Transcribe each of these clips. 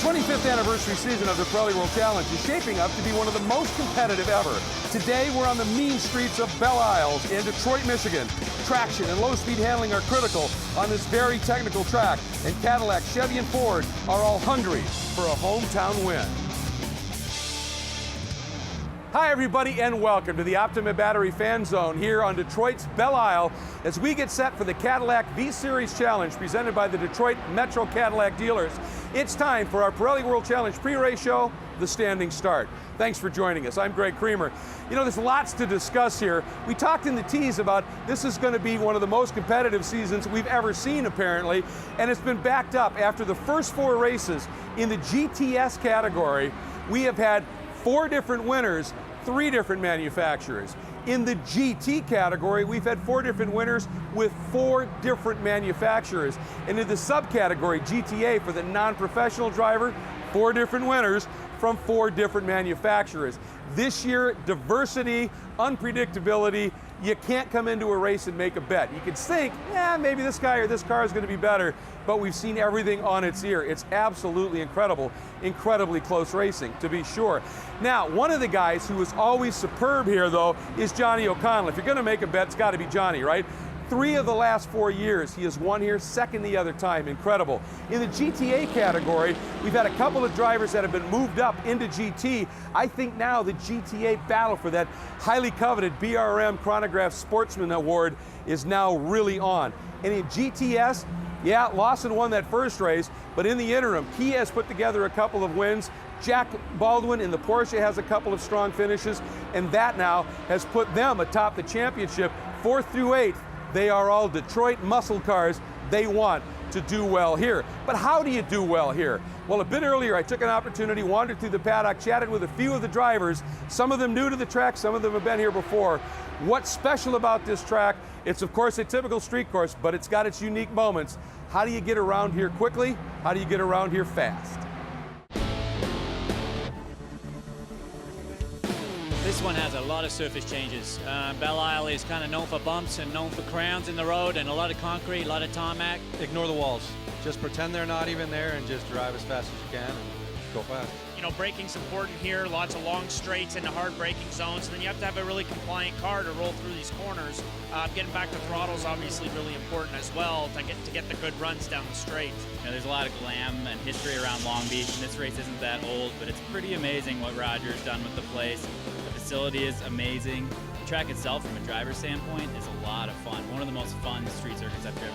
25th anniversary season of the Pirelli World Challenge is shaping up to be one of the most competitive ever. Today, we're on the mean streets of Belle Isle in Detroit, Michigan. Traction and low-speed handling are critical on this very technical track, and Cadillac, Chevy, and Ford are all hungry for a hometown win. Hi everybody and welcome to the Optima Battery Fan Zone here on Detroit's Belle Isle as we get set for the Cadillac V-Series Challenge presented by the Detroit Metro Cadillac dealers. It's time for our Pirelli World Challenge pre-race show, The Standing Start. Thanks for joining us. I'm Greg Creamer. You know, there's lots to discuss here. We talked in the tease about this is going to be one of the most competitive seasons we've ever seen apparently, and it's been backed up. After the first 4 races in the GTS category, we have had 4 different winners, 3 different manufacturers. In the GT category, we've had 4 different winners with 4 different manufacturers. And in the subcategory, GTA, for the non-professional driver, 4 different winners from 4 different manufacturers. This year, diversity, unpredictability, you can't come into a race and make a bet. You could think, yeah, maybe this guy or this car is going to be better, but we've seen everything on its ear. It's absolutely incredible, incredibly close racing, to be sure. Now, one of the guys who is always superb here, though, is Johnny O'Connell. If you're going to make a bet, it's got to be Johnny, right? 3 of the last 4 years, he has won here, second the other time. Incredible. In the GTA category, we've had a couple of drivers that have been moved up into GT. I think now the GTA battle for that highly coveted BRM Chronograph Sportsman Award is now really on. And in GTS, yeah, Lawson won that first race, but in the interim, he has put together a couple of wins. Jack Baldwin in the Porsche has a couple of strong finishes, and that now has put them atop the championship, 4th through 8th. They are all Detroit muscle cars. They want to do well here. But how do you do well here? Well, a bit earlier, I took an opportunity, wandered through the paddock, chatted with a few of the drivers, some of them new to the track, some of them have been here before. What's special about this track? It's, of course, a typical street course, but it's got its unique moments. How do you get around here quickly? How do you get around here fast? This one has a lot of surface changes. Belle Isle is kind of known for bumps and known for crowns in the road and a lot of concrete, a lot of tarmac. Ignore the walls. Just pretend they're not even there and just drive as fast as you can and go fast. You know, braking's important here, lots of long straights into hard braking zones, and then you have to have a really compliant car to roll through these corners. Getting back to throttle is obviously really important as well to get the good runs down the straight. You know, there's a lot of glam and history around Long Beach, and this race isn't that old, but it's pretty amazing what Roger's done with the place. The facility is amazing. The track itself, from a driver's standpoint, is a lot of fun. One of the most fun street circuits I've driven.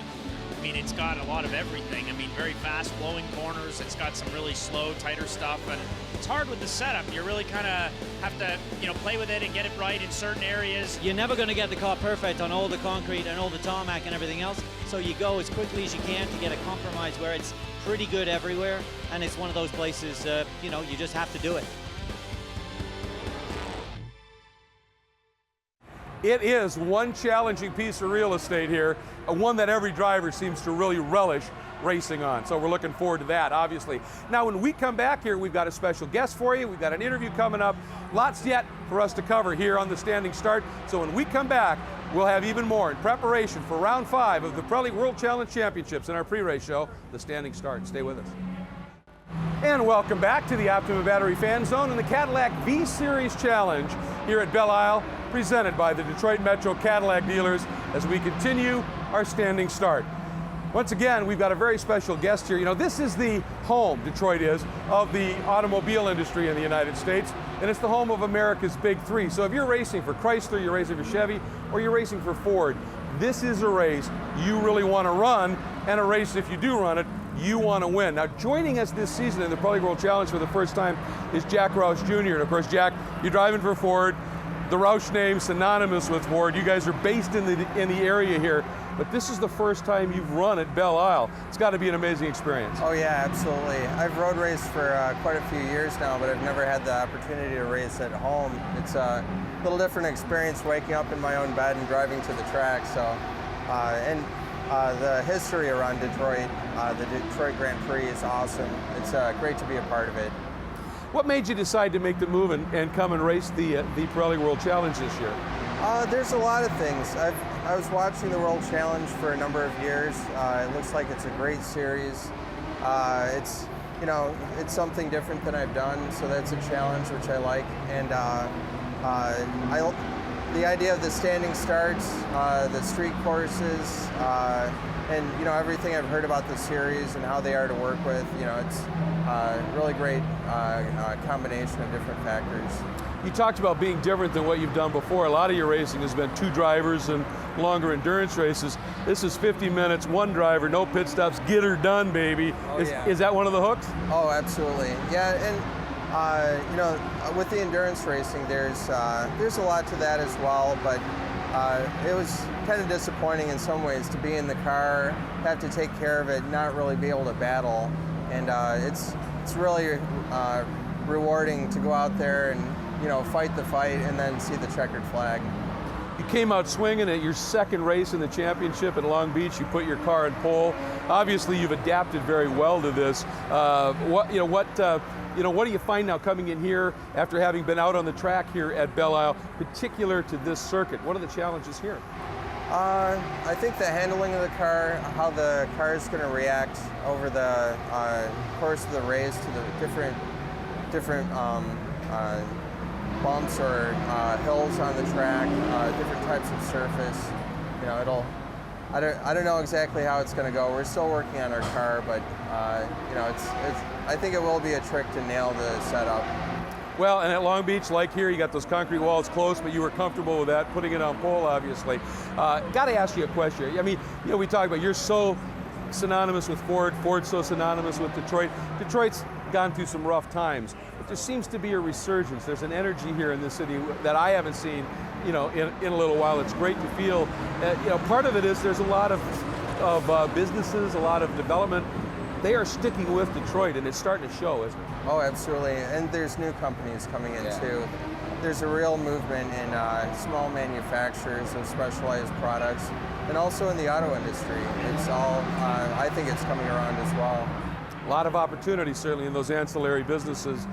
I mean, it's got a lot of everything. I mean, very fast flowing corners. It's got some really slow, tighter stuff, and it's hard with the setup. You really kind of have to, you know, play with it and get it right in certain areas. You're never going to get the car perfect on all the concrete and all the tarmac and everything else, so you go as quickly as you can to get a compromise where it's pretty good everywhere, and it's one of those places, you know, you just have to do it. It is one challenging piece of real estate here, one that every driver seems to really relish racing on. So we're looking forward to that, obviously. Now, when we come back here, we've got a special guest for you. We've got an interview coming up. Lots yet for us to cover here on the Standing Start. So when we come back, we'll have even more in preparation for round 5 of the Pirelli World Challenge Championships in our pre-race show, The Standing Start. Stay with us. And welcome back to the Optima Battery Fan Zone and the Cadillac V-Series Challenge here at Belle Isle, presented by the Detroit Metro Cadillac dealers as we continue our Standing Start. Once again, we've got a very special guest here. You know, this is the home, Detroit is, of the automobile industry in the United States, and it's the home of America's Big 3. So if you're racing for Chrysler, you're racing for Chevy, or you're racing for Ford, this is a race you really want to run, and a race, if you do run it, you want to win. Now, joining us this season in the Pirelli World Challenge for the first time is Jack Roush Jr. And of course, Jack, you're driving for Ford. The Roush name synonymous with Ford. You guys are based in the area here, but this is the first time you've run at Belle Isle. It's got to be an amazing experience. Oh yeah, absolutely. I've road raced for quite a few years now, but I've never had the opportunity to race at home. It's a little different experience waking up in my own bed and driving to the track. So, the history around Detroit, the Detroit Grand Prix is awesome. It's great to be a part of it. What made you decide to make the move and come and race the Pirelli World Challenge this year? There's a lot of things. I was watching the World Challenge for a number of years. It looks like it's a great series. It's you know, it's something different than I've done, so that's a challenge which I like. And the idea of the standing starts, the street courses, and you know, everything I've heard about the series and how they are to work with, you know, it's a really great combination of different factors. You talked about being different than what you've done before. A lot of your racing has been 2 drivers and longer endurance races. This is 50 minutes, 1 driver, no pit stops, get her done, baby. Oh, yeah. Is that one of the hooks? Oh, absolutely. Yeah, and you know, with the endurance racing, there's a lot to that as well, but it was kind of disappointing in some ways to be in the car, have to take care of it, not really be able to battle, and it's really rewarding to go out there and, you know, fight the fight and then see the checkered flag. You came out swinging at your 2nd race in the championship at Long Beach. You put your car in pole. Obviously, you've adapted very well to this. What do you find now coming in here after having been out on the track here at Belle Isle, particular to this circuit? What are the challenges here? I think the handling of the car, how the car is going to react over the course of the race to the different bumps or hills on the track, different types of surface. You know, I don't know exactly how it's going to go. We're still working on our car, but you know, I think it will be a trick to nail the setup. Well, and at Long Beach, like here, you got those concrete walls close, but you were comfortable with that, putting it on pole, obviously. Got to ask you a question. I mean, you know, we talk about you're so synonymous with Ford, Ford's so synonymous with Detroit. Detroit's gone through some rough times, but there seems to be a resurgence. There's an energy here in this city that I haven't seen, you know, in a little while. It's great to feel. You know, part of it is there's a lot of businesses, a lot of development. They are sticking with Detroit, and it's starting to show, isn't it? Oh, absolutely. And there's new companies coming in too. There's a real movement in small manufacturers of specialized products, and also in the auto industry. It's all, I think it's coming around as well. A lot of opportunities, certainly, in those ancillary businesses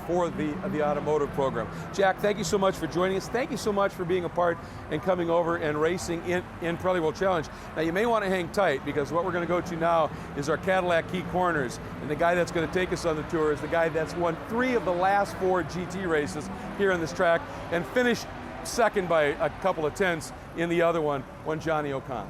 for the automotive program. Jack, thank you so much for joining us. Thank you so much for being a part and coming over and racing in Pirelli World Challenge. Now, you may want to hang tight, because what we're going to go to now is our Cadillac Key Corners. And the guy that's going to take us on the tour is the guy that's won 3 of the last 4 GT races here on this track and finished second by a couple of tenths in the other one Johnny O'Connell.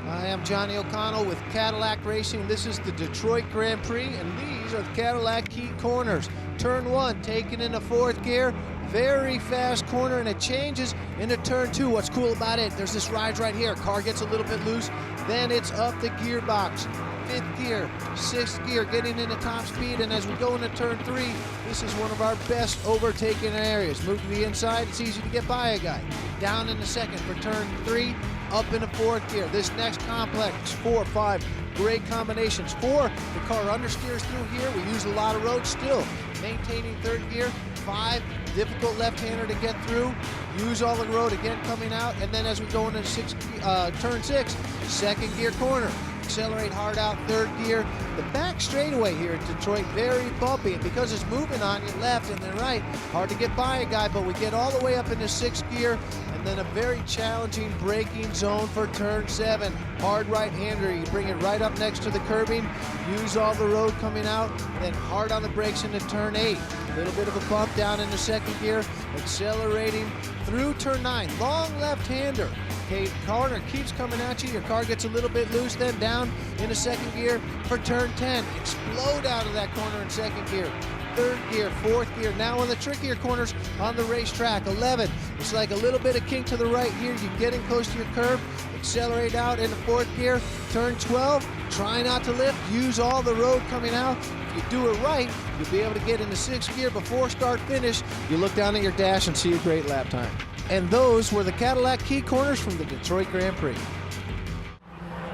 I am Johnny O'Connell with Cadillac Racing. This is the Detroit Grand Prix, and these are the Cadillac Key Corners. Turn 1, taken into 4th gear, very fast corner, and it changes into turn 2. What's cool about it, there's this rise right here. Car gets a little bit loose, then it's up the gearbox. 5th gear, 6th gear, getting into top speed, and as we go into turn 3, this is one of our best overtaking areas. Move to the inside, it's easy to get by a guy. Down in the 2nd for turn 3, up into 4th gear. This next complex, 4, 5, great combinations. 4, the car understeers through here. We use a lot of road still. Maintaining 3rd gear. 5, difficult left-hander to get through. Use all the road again coming out. And then as we go into turn 6, 2nd gear corner. Accelerate hard out, 3rd gear. The back straightaway here at Detroit, very bumpy, and because it's moving on you left and then right, hard to get by a guy, but we get all the way up into 6th gear, and then a very challenging braking zone for turn 7. Hard right-hander, you bring it right up next to the curbing, use all the road coming out, then hard on the brakes into turn 8. A little bit of a bump down into 2nd gear, accelerating through turn 9. Long left-hander. Okay, corner keeps coming at you. Your car gets a little bit loose, then down into 2nd gear for turn 10. Explode out of that corner in 2nd gear. 3rd gear, 4th gear. Now on the trickier corners on the racetrack. 11. It's like a little bit of kink to the right here. You're getting close to your curb. Accelerate out into 4th gear. Turn 12. Try not to lift. Use all the road coming out. If you do it right, you'll be able to get into 6th gear before start finish. You look down at your dash and see a great lap time. And those were the Cadillac Key Corners from the Detroit Grand Prix.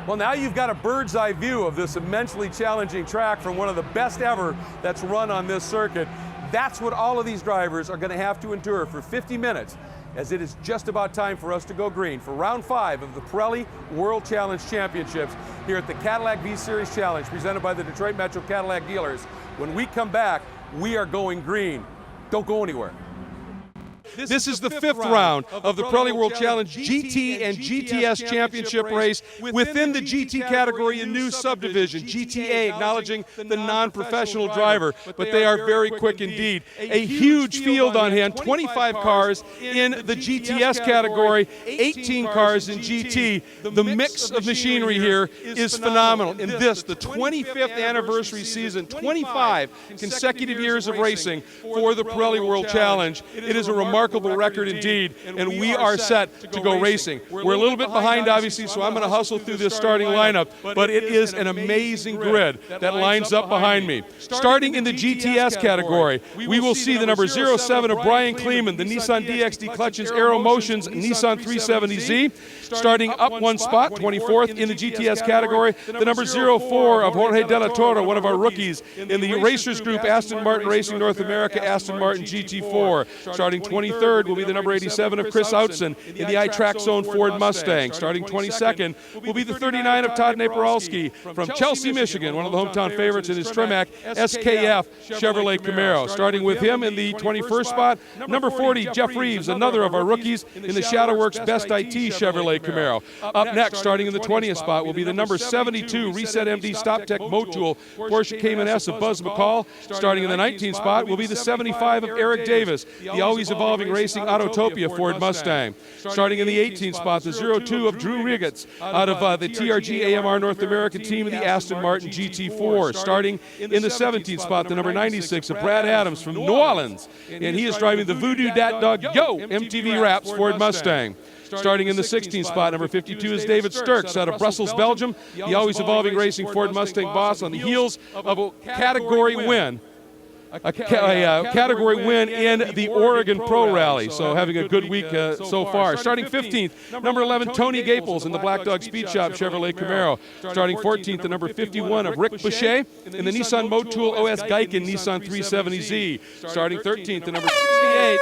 Well, now you've got a bird's eye view of this immensely challenging track from one of the best ever that's run on this circuit. That's what all of these drivers are going to have to endure for 50 minutes, as it is just about time for us to go green for round 5 of the Pirelli World Challenge Championships here at the Cadillac V-Series Challenge presented by the Detroit Metro Cadillac dealers. When we come back, we are going green. Don't go anywhere. This is the 5th round of the Pirelli World Challenge GT and GTS Championship race within the GT category, a new subdivision, GTA, acknowledging the non-professional driver, but they are very quick indeed. A huge field on hand, 25 cars in the GTS category, 18 cars in GT. The mix of machinery here is phenomenal. In this, the 25th anniversary season, 25 consecutive years of racing for the Pirelli World Challenge. It is a remarkable record indeed, and we are set to go racing. We're a little bit behind, obviously, so I'm going to hustle through this starting lineup, but it is an amazing grid that lines up behind me. Starting in the GTS category, we will see the number 07 of Brian Kleeman, the Nissan DXD Clutches Aero Motions Nissan 370Z. Starting up one spot, 24th in the GTS category, the number 04 of Jorge De La Torre, one of our rookies in the Racers Group, Aston Martin Racing North America, Aston Martin GT4. Starting 23rd will be the number 87 of Chris Outzen in the iTrack Zone Ford Mustang. Starting 22nd will be the 39 of Todd Naparalski from Chelsea, Michigan, one of the hometown favorites in his Tremac SKF Chevrolet Camaro. Starting with him in the 21st spot, number 40, Jeff Reeves, another of our rookies in the Shadowworks Best IT Chevrolet Camaro. Up next, starting in the 20th spot, will be the number 72 Reset MD StopTech Motul Porsche Cayman S of Buzz McCall. Starting in the 19th spot will be the 75 of Eric Davis, the always evolving racing Autotopia Ford Mustang. Starting in the 18th spot, the 02 of Drew Riggets out of the TRG AMR North American team of the Aston Martin GT4. Starting in the 17th spot, the number 96 of Brad Adams from New Orleans, and he is driving the Voodoo Dat Dog Yo MTV Raps Ford Mustang. Starting in the 16th spot, number 52 is David Sturks out of Brussels, Belgium, the always evolving racing Ford Mustang boss on the heels of a category win. A category win in the Oregon Pro Rally, so having a good week so far. Starting 15th, number 11, Tony Gaples in the Black Dog Speed Shop Chevrolet Camaro. Starting 14th, the number 51 of Rick Boucher in the Nissan Motul OS Geiken Nissan 370Z. Starting 13th, the number 68.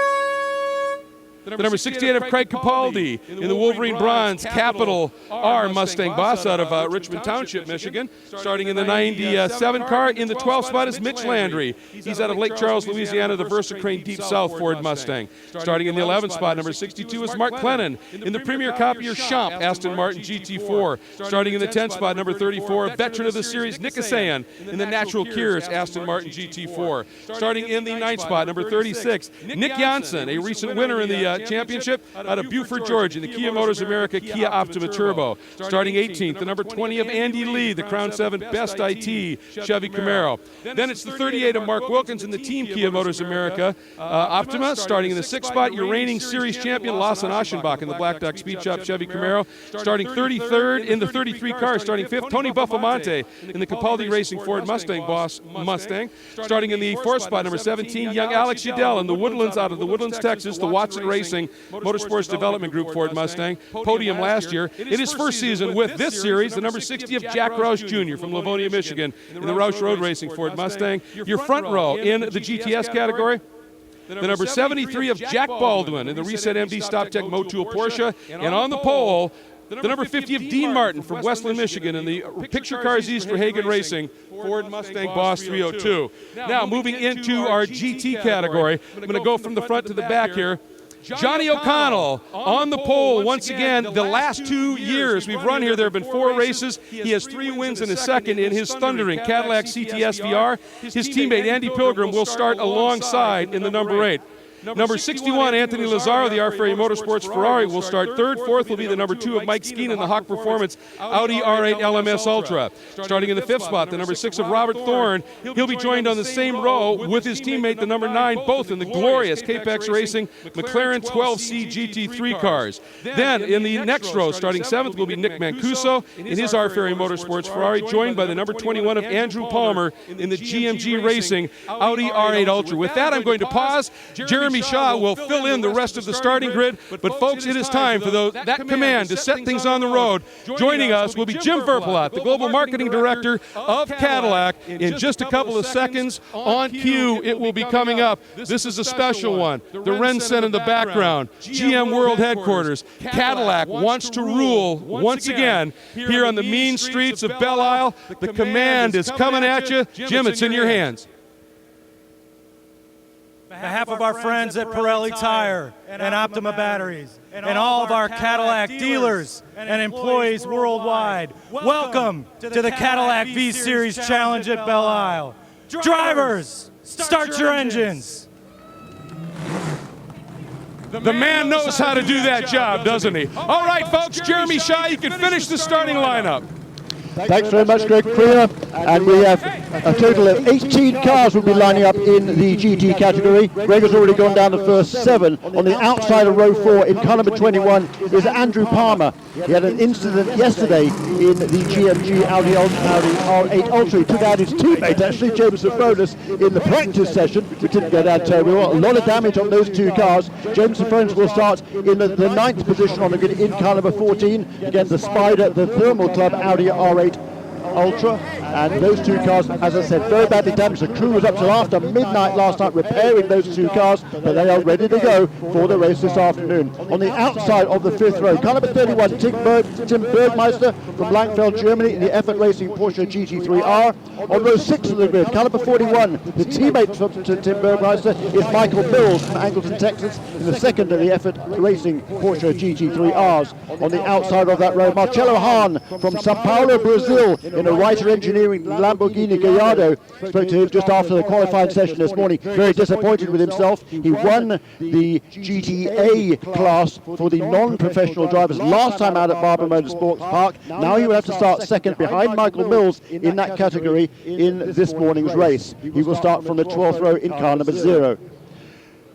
The number 68 of Craig Capaldi in the Wolverine Bronze Capital R Mustang boss out of Richmond Township, Michigan. Starting in the 97 car, in the 12th spot is Mitch Landry. He's out of Lake Charles, Louisiana, the Versacrane Deep South Ford Mustang. Starting in the 11th spot, number 62 is Mark Clennon in the Premier Copier Champ Aston Martin GT4. Starting in the 10th spot, number 34, veteran of the series, Nick Asayan in the Natural Cures Aston Martin GT4. Starting in the 9th spot, number 36, Nick Janssen, a recent winner in the championship out of Buford, Georgia, in the Kia Motors America Kia Optima Turbo. Starting 18th, the number 20 of Andy Lee, the Crown 7 Best IT Chevy Camaro. Then it's the 38 of Mark Wilkins in the Team Kia Motors America Optima. Starting in the 6th spot, your reigning series champion Lawson Aschenbach in the Black Dog Speed Shop Chevy Camaro. Starting 33rd in the 33 car. Starting 5th, Tony Buffamonte in the Capaldi Racing Ford Mustang boss Mustang. Starting in the 4th spot, number 17, young Alex Udell in the Woodlands out of the Woodlands, Texas, the Watson Racing Motorsports Development Group Ford Mustang. Podium last year. In his first season with this series, the number 60 of Jack Roush Jr. from Livonia, Michigan in the Roush Road Racing Ford Mustang. Your front row in the GTS category, the number 73 of Jack Baldwin in the Reset MD StopTech Motul Porsche. And on the pole, the number 50 of Dean Martin from Westland, Michigan in the Picture Cars East for Hagen Racing Ford Mustang Boss 302. Now moving into our GT category, I'm going to go from the front to the back here. Johnny O'Connell on the pole once again. The last 2 years we've run here, there have been 4 races. He has 3 wins and a second in his thundering Cadillac CTS VR. His teammate Andy Pilgrim will start alongside in the number 8. Number 61, Anthony Lazzaro, the R-Ferry Motorsports Ferrari, will start third. Fourth will be the number 2 of Mike Skeen in the Hawk Performance Audi R8 LMS Ultra. Starting in the 5th spot, the number 6 of Robert Thorne. He'll be joined on the same row with his teammate, the number 9, both in the glorious Capex Racing McLaren 12C GT3 cars. Then in the next row, starting 7th, will be Nick Mancuso in his R-Ferry Motorsports Ferrari, joined by the number 21 of Andrew Palmer in the GMG Racing Audi R8 Ultra. With that, I'm going to pause. Jeremy Shaw will fill in the rest of the starting grid, but folks, it is time for that command to set things on the road. Joining us will be Jim Verpelot, the Global Marketing Director of Cadillac. In just a couple of seconds, on cue, it will be coming up. This is a special one. The Rensen in the background, GM World Headquarters. Cadillac wants to rule once again here on the mean streets of Belle Isle. The command is coming at you. Jim, it's in your hands. behalf of our friends at Pirelli Tire and Optima Batteries, and all of our Cadillac dealers and employees worldwide, welcome to the Cadillac V-Series Challenge at Belle Isle. Drivers, start your engines. The man knows how to do that job, doesn't he? All right, folks, Jeremy Shaw, you can finish the starting lineup. Thanks very much, Greg Creer. And we have a total of 18 cars will be lining up in the GT category. Greg has already gone down the first 7. On the outside of row 4 in car number 21 is Andrew Palmer. He had an incident yesterday in the GMG Audi R8 Ultra. He took out his teammate, actually, Jameson Fronis, in the practice session, which didn't go down terribly well. A lot of damage on those 2 cars. Jameson Fronis will start in the 9th position on the grid in car number 14 against the Spider, the Thermal Club Audi R8 Ultra, and those 2 cars, as I said, very badly damaged. The crew was up till after midnight last night repairing those 2 cars, but they are ready to go for the race this afternoon. On the outside of the 5th row, car number 31, Tim Bergmeister from Langfeld, Germany, in the Effort Racing Porsche GT3R. On row 6 of the grid, car number 41, the teammate from Tim Bergmeister is Michael Mills from Angleton, Texas, in the 2nd of the Effort Racing Porsche GT3Rs. On the outside of that row, Marcelo Hahn from Sao Paulo, Brazil, in a Reiter Engineering Lamborghini Gallardo. Spoke to him just after the qualifying session this morning. Very disappointed with himself. He won the GTA class for the non-professional drivers last time out at Barber Motorsports Park. Now he will have to start 2nd behind Michael Mills in that category in this morning's race. He will start from the 12th row in car number 0.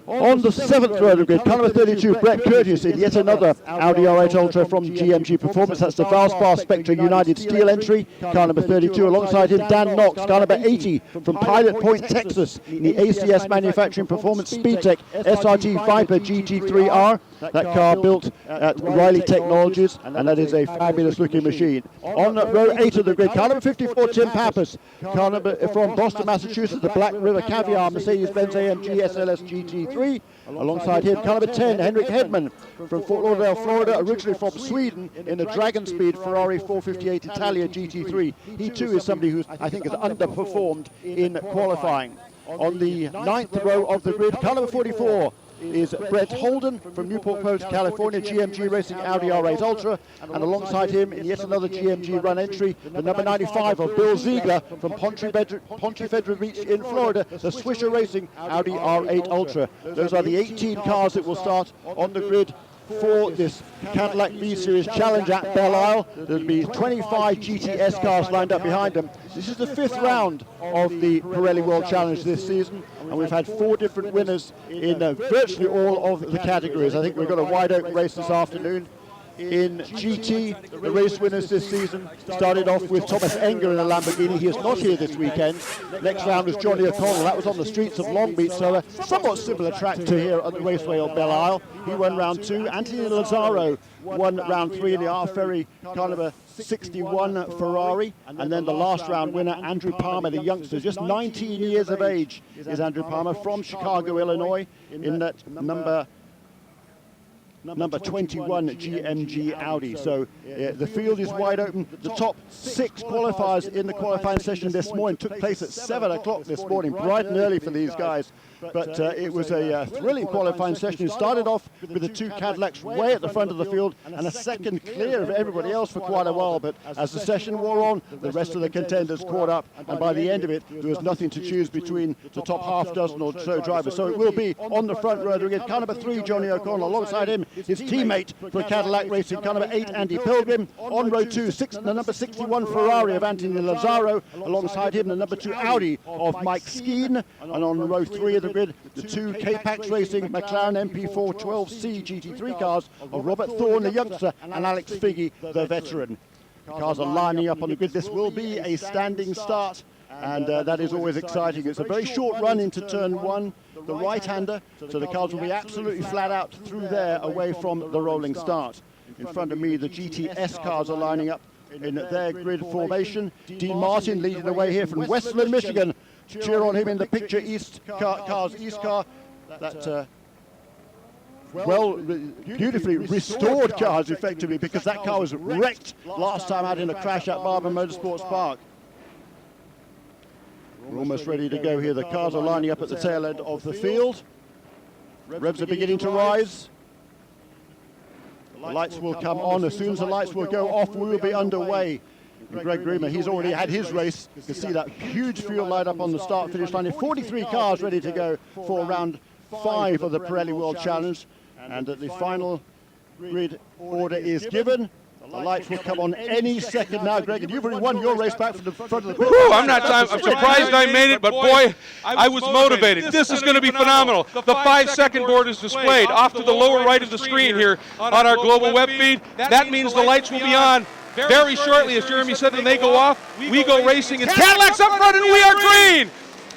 On the 7th row of the grid, car number 32, Brett Curtis in yet another Audi R8 Ultra from GMG Performance. That's the Valspar Spectra United Steel entry, car number 32. Alongside him, Dan Knox, car number 80 from Pilot Point, Texas, in the ACS Manufacturing Performance Speedtech SRT Viper GT3R. That car built at Riley Technologies, and that is a fabulous looking machine. On row 8 of the grid, car number 54, Tim Pappas, car number from Boston, Massachusetts, the Black River Caviar Mercedes-Benz AMG SLS GT3. Alongside him, car number 10, Henrik Hedman from Fort Lauderdale, Florida, originally from Sweden, in the Dragon Speed Ferrari 458 Italia GT3. He too is somebody who I think has underperformed in qualifying. On the 9th row of the grid, car number 44 is Brett Holden from Newport Coast, California, GMG Racing Audi R8 Ultra, and alongside him in yet another GMG run entry, the number 95 of Bill Ziegler from Pontevedra Beach in Florida, the Swisher Racing Audi R8 Ultra. Those are the 18 cars that will start on the grid for this Cadillac V-Series Challenge at Belle Isle. There'll be 25 GTS cars lined up behind them. This is the 5th round of the Pirelli World Challenge this season, and we've had 4 different winners in virtually all of the categories. I think we've got a wide open race this afternoon. In GT, the race winners this season started off with Thomas Enger in a Lamborghini. He is not here this weekend. Next round was Johnny O'Connell. That was on the streets of Long Beach, so a somewhat similar track to here at the Raceway of Belle Isle. He won round 2. Anthony Lazzaro won round 3 in the R Ferry car number 61 Ferrari. And then the last round winner, Andrew Palmer, the youngster, just 19 years of age, is Andrew Palmer from Chicago, Illinois, in that number 21 GMG Audi. So the field is wide open. The top 6 qualifiers in the qualifying session this morning took place at 7 o'clock this morning, bright and early for these guys. But it was a thrilling qualifying session. It started off with the 2 Cadillacs way at the front of the field and a second clear of everybody else for quite a while. But as the session wore on, the rest of the contenders caught up, and by the end of it, there was nothing to choose between the top half dozen or so drivers. So it will be on the front row again. Car number 3, Johnny O'Connell. Alongside him, his teammate for Cadillac Racing, car number 8, Andy Pilgrim. On row 2, the number 61 Ferrari of Anthony Lazzaro. Alongside him, the number 2 Audi of Mike Skeen. And on row 3 of the grid, the 2 K-Pax Racing McLaren MP412C GT3 cars of Robert Thorne, the youngster, and Alex Figge, the veteran. Cars are lining up on the grid. This will be a standing start, and that is always exciting. It's a very short run into turn 1, the right-hander, so the cars will be absolutely flat out through there away from the rolling start. In front of me, the GTS cars are lining up in their grid formation. Dean Martin leading the way here from Westland, Michigan. Cheer on him in the picture East car, East car. That beautifully restored cars effectively, because that car was wrecked last time out in a crash at Barber Motorsports Park. We're almost ready to go here. The cars are lining up at the tail end of the field. Revs are beginning to rise. The lights will come on. As soon as the lights will go off, we will be underway. And Greg Groomer, he's already had his race. You can see that huge field light up on the start-finish line. 43 cars ready to go for round 5 of the Pirelli World Challenge. And at the final grid order is given. The lights will come on any second now, Greg, and you've already won your race back from the front of the pit. I'm surprised I made it, but boy, I was motivated. This is going to be phenomenal. The 5-second board is displayed off to the lower right of the screen here on our global web feed. That means the lights will be on very shortly. As Jeremy said, when they go off, we go racing. It's Cadillac's up front and we are green.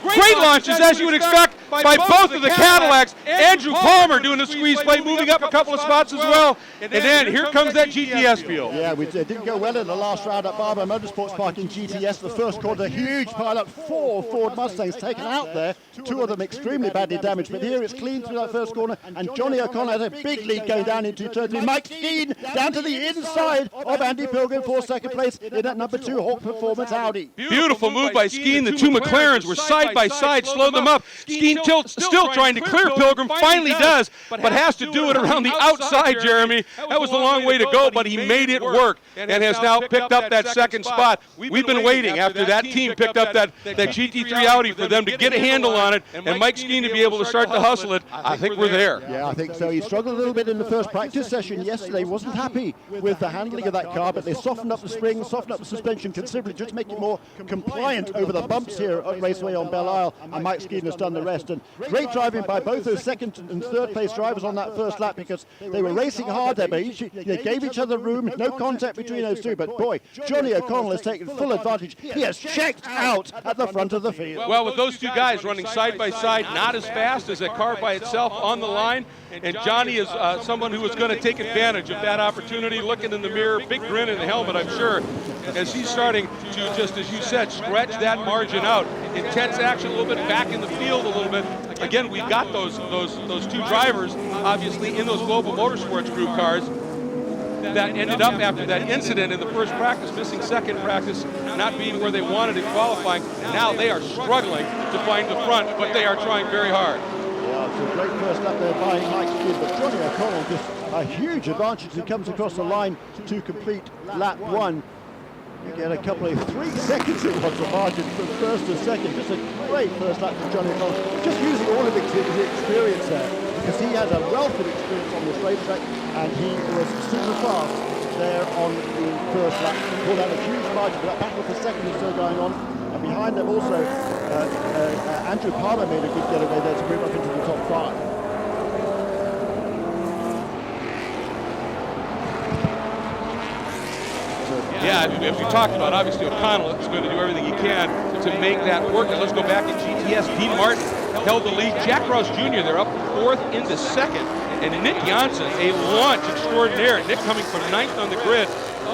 Great launches, as you would expect, by both of the Cadillacs. Andrew Palmer doing a squeeze play, moving up a couple of spots as well. And then here comes that GTS field. Yeah, it didn't go well in the last round at Barber Motorsports Park in GTS. The first quarter, huge pileup, 4 Ford Mustangs taken out there. 2 of them extremely badly damaged. But here it's clean through that first corner. And Johnny O'Connor has a big lead going down into turn 3. Mike Skeen down to the inside of Andy Pilgrim for second place in that number 2 Hawk Performance Audi. Beautiful move by Skeen. The 2 McLarens were side by side, slowed them up. Skeen still trying to clear Pilgrim, finally does, but has to do it around the outside, Jeremy. That was a long way to go, but he made it work and has now picked up that second spot. We've been waiting after that team picked up that GT3 Audi for them to get a handle on it and Mike Skeen to be able to start to hustle it. I think we're there. Yeah, I think so. He struggled a little bit in the first practice session yesterday. Wasn't happy with the handling of that car, but they softened up the springs, softened up the suspension considerably, just to make it more compliant over the bumps here at Raceway on Belle Isle, and Mike Skeen has done the rest. And great driving by both those second and third place drivers on that first lap, because they were racing hard there, but they gave each other room, no contact between those two. But boy, Johnny O'Connell has taken full advantage. He has checked out at the front of the field. Well, with those 2 guys running side by side, not as fast as a car by itself on the line, and Johnny is someone who is going to take advantage of that opportunity, looking in the mirror, big grin in the helmet, I'm sure, as he's starting to, just as you said, stretch that margin out. Intense action a little bit, back in the field a little bit. Again, we've got those 2 drivers, obviously, in those Global Motorsports Group cars that ended up after that incident in the first practice, missing second practice, not being where they wanted in qualifying. Now they are struggling to find the front, but they are trying very hard. Yeah, it's a great first lap there by Mike Skeen, but Johnny O'Connell just a huge advantage as he comes across the line to complete lap 1. You get a couple of 3 seconds it was the margin from first to second. Just a great first lap from Johnny O'Connell. Just using all of his experience there, because he has a wealth of experience on this racetrack, and he was super fast there on the first lap. Pulled out a huge margin, but that battle for second is still going on. And behind them also, Andrew Palmer made a good getaway there to move up into the top 5. Yeah, as we talked about, obviously O'Connell is going to do everything he can to make that work. And let's go back in GTS. Dean Martin held the lead. Jack Rouse Jr., they're up 4th into 2nd. And Nick Janssen, a launch extraordinaire. Nick coming from 9th on the grid,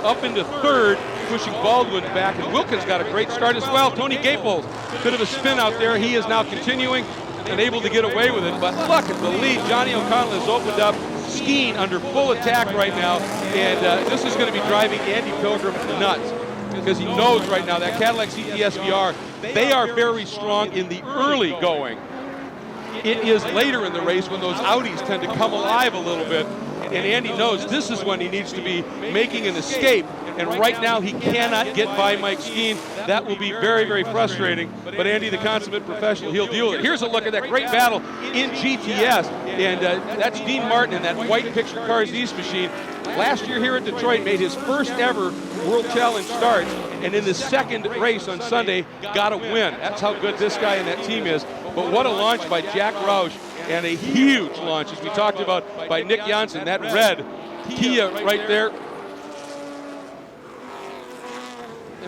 up into 3rd, pushing Baldwin back. And Wilkins got a great start as well. Tony Gaples, bit of a spin out there. He is now continuing and able to get away with it. But look at the lead. Johnny O'Connell has opened up. Skeen under full attack right now, and this is going to be driving Andy Pilgrim nuts, because he knows right now that Cadillac CTS VR, they are very strong in the early going. It is later in the race when those Audis tend to come alive a little bit, and Andy knows this is when he needs to be making an escape, and right now he cannot get by Mike Skeen. That will be very, very frustrating, but Andy, the consummate professional, he'll deal with it. Here's a look at that great battle in GTS, and that's Dean Martin in that white picture Cars East machine. Last year here at Detroit, made his first ever World Challenge start, and in the second race on Sunday, got a win. That's how good this guy and that team is. But what a launch by Jack Roush, and a huge launch, as we talked about, by Nick Janssen, that red Kia right there.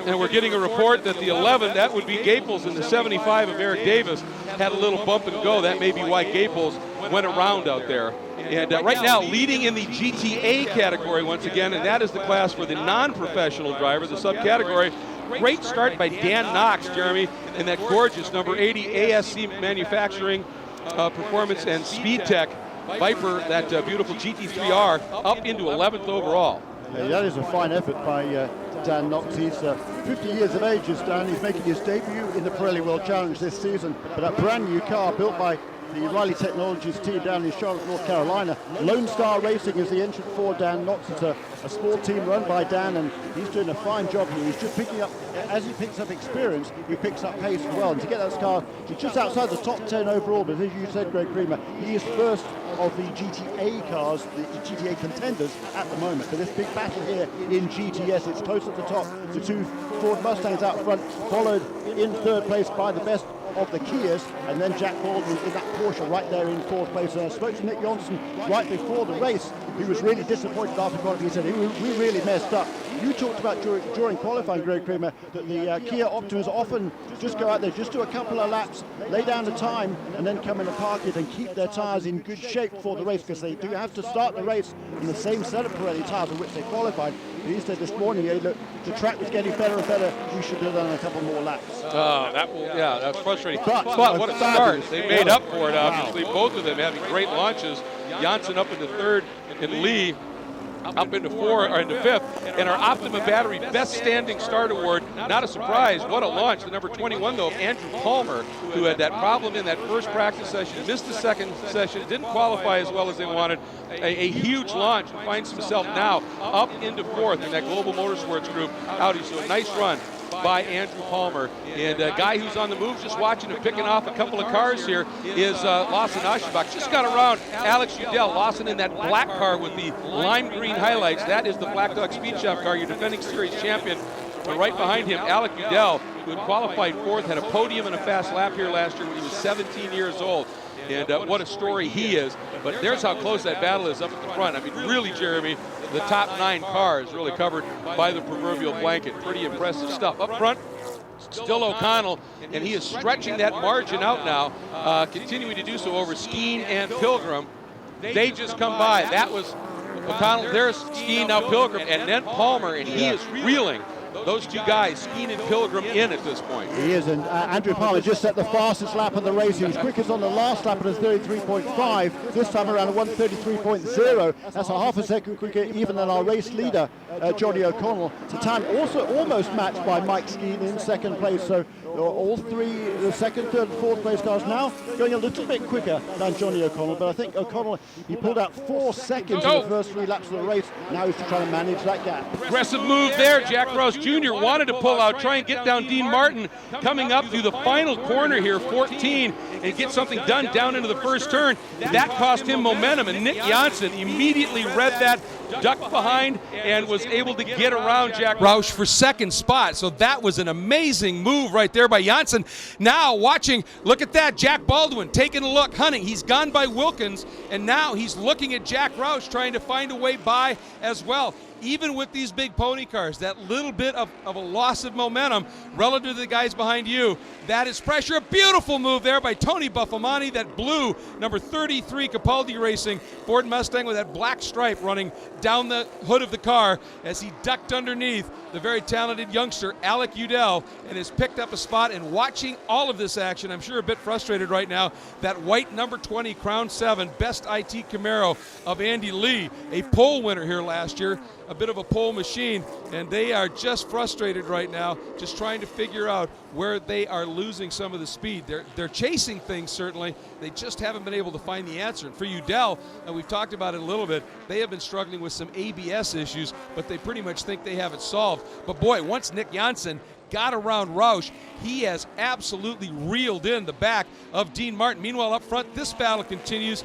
And we're getting a report that the 11, that would be Gaples, and the 75 of Eric Davis had a little bump and go. That may be why Gaples went around out there. And right now, leading in the GTA category once again, and that is the class for the non-professional driver, the subcategory. Great start by Dan Knox, Jeremy, in that gorgeous number 80 ASC Manufacturing Performance and Speed Tech Viper, that beautiful GT3R, up into 11th overall. That is a fine effort by Dan Knox. He's 50 years of age, is Dan. He's making his debut in the Pirelli World Challenge this season. But that brand new car built by the Riley Technologies team down in Charlotte, North Carolina. Lone Star Racing is the entrant for Dan Knox. It's a small team run by Dan, and he's doing a fine job here. He's just picking up, as he picks up experience, he picks up pace as well. And to get that car just outside the top 10 overall, but as you said, Greg Creamer, he is first of the GTA cars, the GTA contenders at the moment. But this big battle here in GTS, it's close at the top. The two Ford Mustangs out front, followed in third place by the best of the Kias, and then Jack Baldwin in that Porsche right there in fourth place. And I spoke to Nick Johnson right before the race. He was really disappointed after qualifying. He said, we really messed up. You talked about during qualifying, Greg Creamer, that the Kia Optimas often just go out there, just do a couple of laps, lay down the time, and then come in and park it and keep their tyres in good shape for the race, because they do have to start the race in the same set of Pirelli tyres in which they qualified. He said this morning, hey, look, the track was getting better and better. We should have done a couple more laps. That's frustrating. But what a start. They made up for it, obviously. Wow. Both of them having great launches. Janssen up into third and Lee up into fifth. And our Optima Battery Best Standing Start Award, not a surprise. What a launch. The number 21, though, Andrew Palmer, who had that problem in that first practice session, missed the second session, didn't qualify as well as they wanted. A huge launch, and finds himself now up into fourth in that Global Motorsports Group Audi. So a nice run by Andrew Palmer. And a guy who's on the move, just watching him picking off a couple of cars here, is Lawson Aschenbach. Just got around Alex Udell. Lawson in that black car with the lime green highlights. That is the Black Dog Speed Shop car, your defending series champion. But right behind him, Alec Udell, who had qualified fourth, had a podium and a fast lap here last year when he was 17 years old. And what a story he is. But there's how close that battle is up at the front. I mean, really, Jeremy, the top 9 cars really covered by the proverbial blanket. Pretty impressive stuff. Up front, still O'Connell, and he is stretching that margin out now, continuing to do so over Skeen and Pilgrim. They just come by. That was O'Connell, there's Skeen, now Pilgrim, and then Palmer, and he is reeling those two guys, Skeen and Pilgrim, in at this point. He is, and Andrew Palmer just set the fastest lap of the race. He was quickest on the last lap at a 33.5. This time around a 133.0. That's a half a second quicker even than our race leader, Johnny O'Connell. The time also almost matched by Mike Skeen in second place. So all three, the second, third, and fourth place cars now going a little bit quicker than Johnny O'Connell. But I think O'Connell, he pulled out 4 seconds in the first 3 laps of the race. Now he's trying to manage that gap. Aggressive move there. Jack Rouse Jr. wanted to pull out, try and get down Dean Martin coming up through the final corner here, 14, and get something done down into the first turn. That cost him momentum, and Nick Janssen immediately read that, ducked behind, and was able to get around Jack Roush for second spot. So that was an amazing move right there by Janssen. Now watching, look at that, Jack Baldwin taking a look, hunting. He's gone by Wilkins, and now he's looking at Jack Roush trying to find a way by as well. Even with these big pony cars, that little bit of a loss of momentum relative to the guys behind you, that is pressure. A beautiful move there by Tony Buffamani, that blue number 33 Capaldi Racing Ford Mustang with that black stripe running down the hood of the car as he ducked underneath the very talented youngster Alec Udell and has picked up a spot. And watching all of this action, I'm sure a bit frustrated right now, that white number 20 Crown 7 Best IT Camaro of Andy Lee, a pole winner here last year, a bit of a pole machine, and they are just frustrated right now, just trying to figure out where they are losing some of the speed. They're chasing things, certainly. They just haven't been able to find the answer. And for Udell, and we've talked about it a little bit, they have been struggling with some ABS issues, but they pretty much think they have it solved. But boy, once Nick Janssen got around Roush, he has absolutely reeled in the back of Dean Martin. Meanwhile, up front, this battle continues.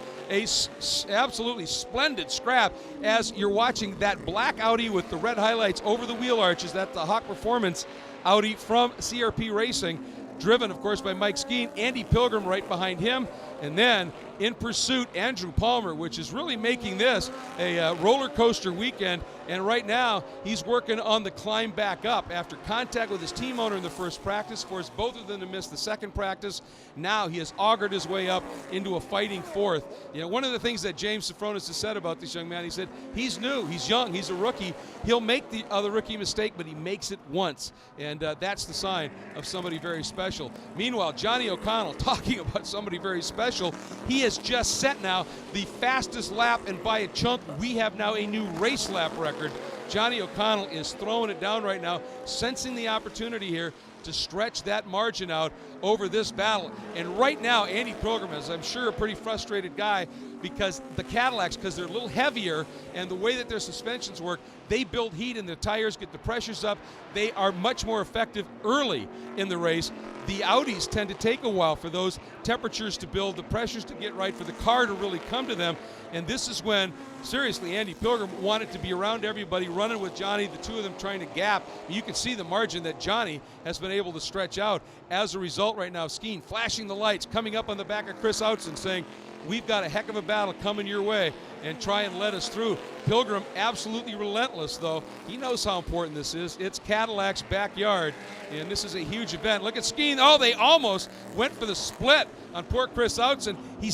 Absolutely splendid scrap as you're watching that black Audi with the red highlights over the wheel arches. That's the Hawk Performance Audi from CRP Racing, driven, of course, by Mike Skeen. Andy Pilgrim right behind him. And then in pursuit, Andrew Palmer, which is really making this a roller coaster weekend. And right now, he's working on the climb back up after contact with his team owner in the first practice, forced both of them to miss the second practice. Now he has augured his way up into a fighting fourth. You know, one of the things that James Safronis has said about this young man, he said, he's new, he's young, he's a rookie. He'll make the other rookie mistake, but he makes it once. And that's the sign of somebody very special. Meanwhile, Johnny O'Connell, talking about somebody very special, he has just set now the fastest lap, and by a chunk, we have now a new race lap record Johnny O'Connell is throwing it down right now, sensing the opportunity here to stretch that margin out over this battle. And right now, Andy Pilgrim is, I'm sure, a pretty frustrated guy because the Cadillacs, because they're a little heavier and the way that their suspensions work, they build heat in the tires, get the pressures up. They are much more effective early in the race. The Audis tend to take a while for those temperatures to build, the pressures to get right, for the car to really come to them. And this is when, seriously, Andy Pilgrim wanted to be around everybody, running with Johnny, the two of them trying to gap. You can see the margin that Johnny has been able to stretch out. As a result right now, Skeen flashing the lights, coming up on the back of Chris Outzen saying, we've got a heck of a battle coming your way, and try and let us through. Pilgrim absolutely relentless, though. He knows how important this is. It's Cadillac's backyard, and this is a huge event. Look at Skeen. Oh, they almost went for the split on poor Chris Outzen. He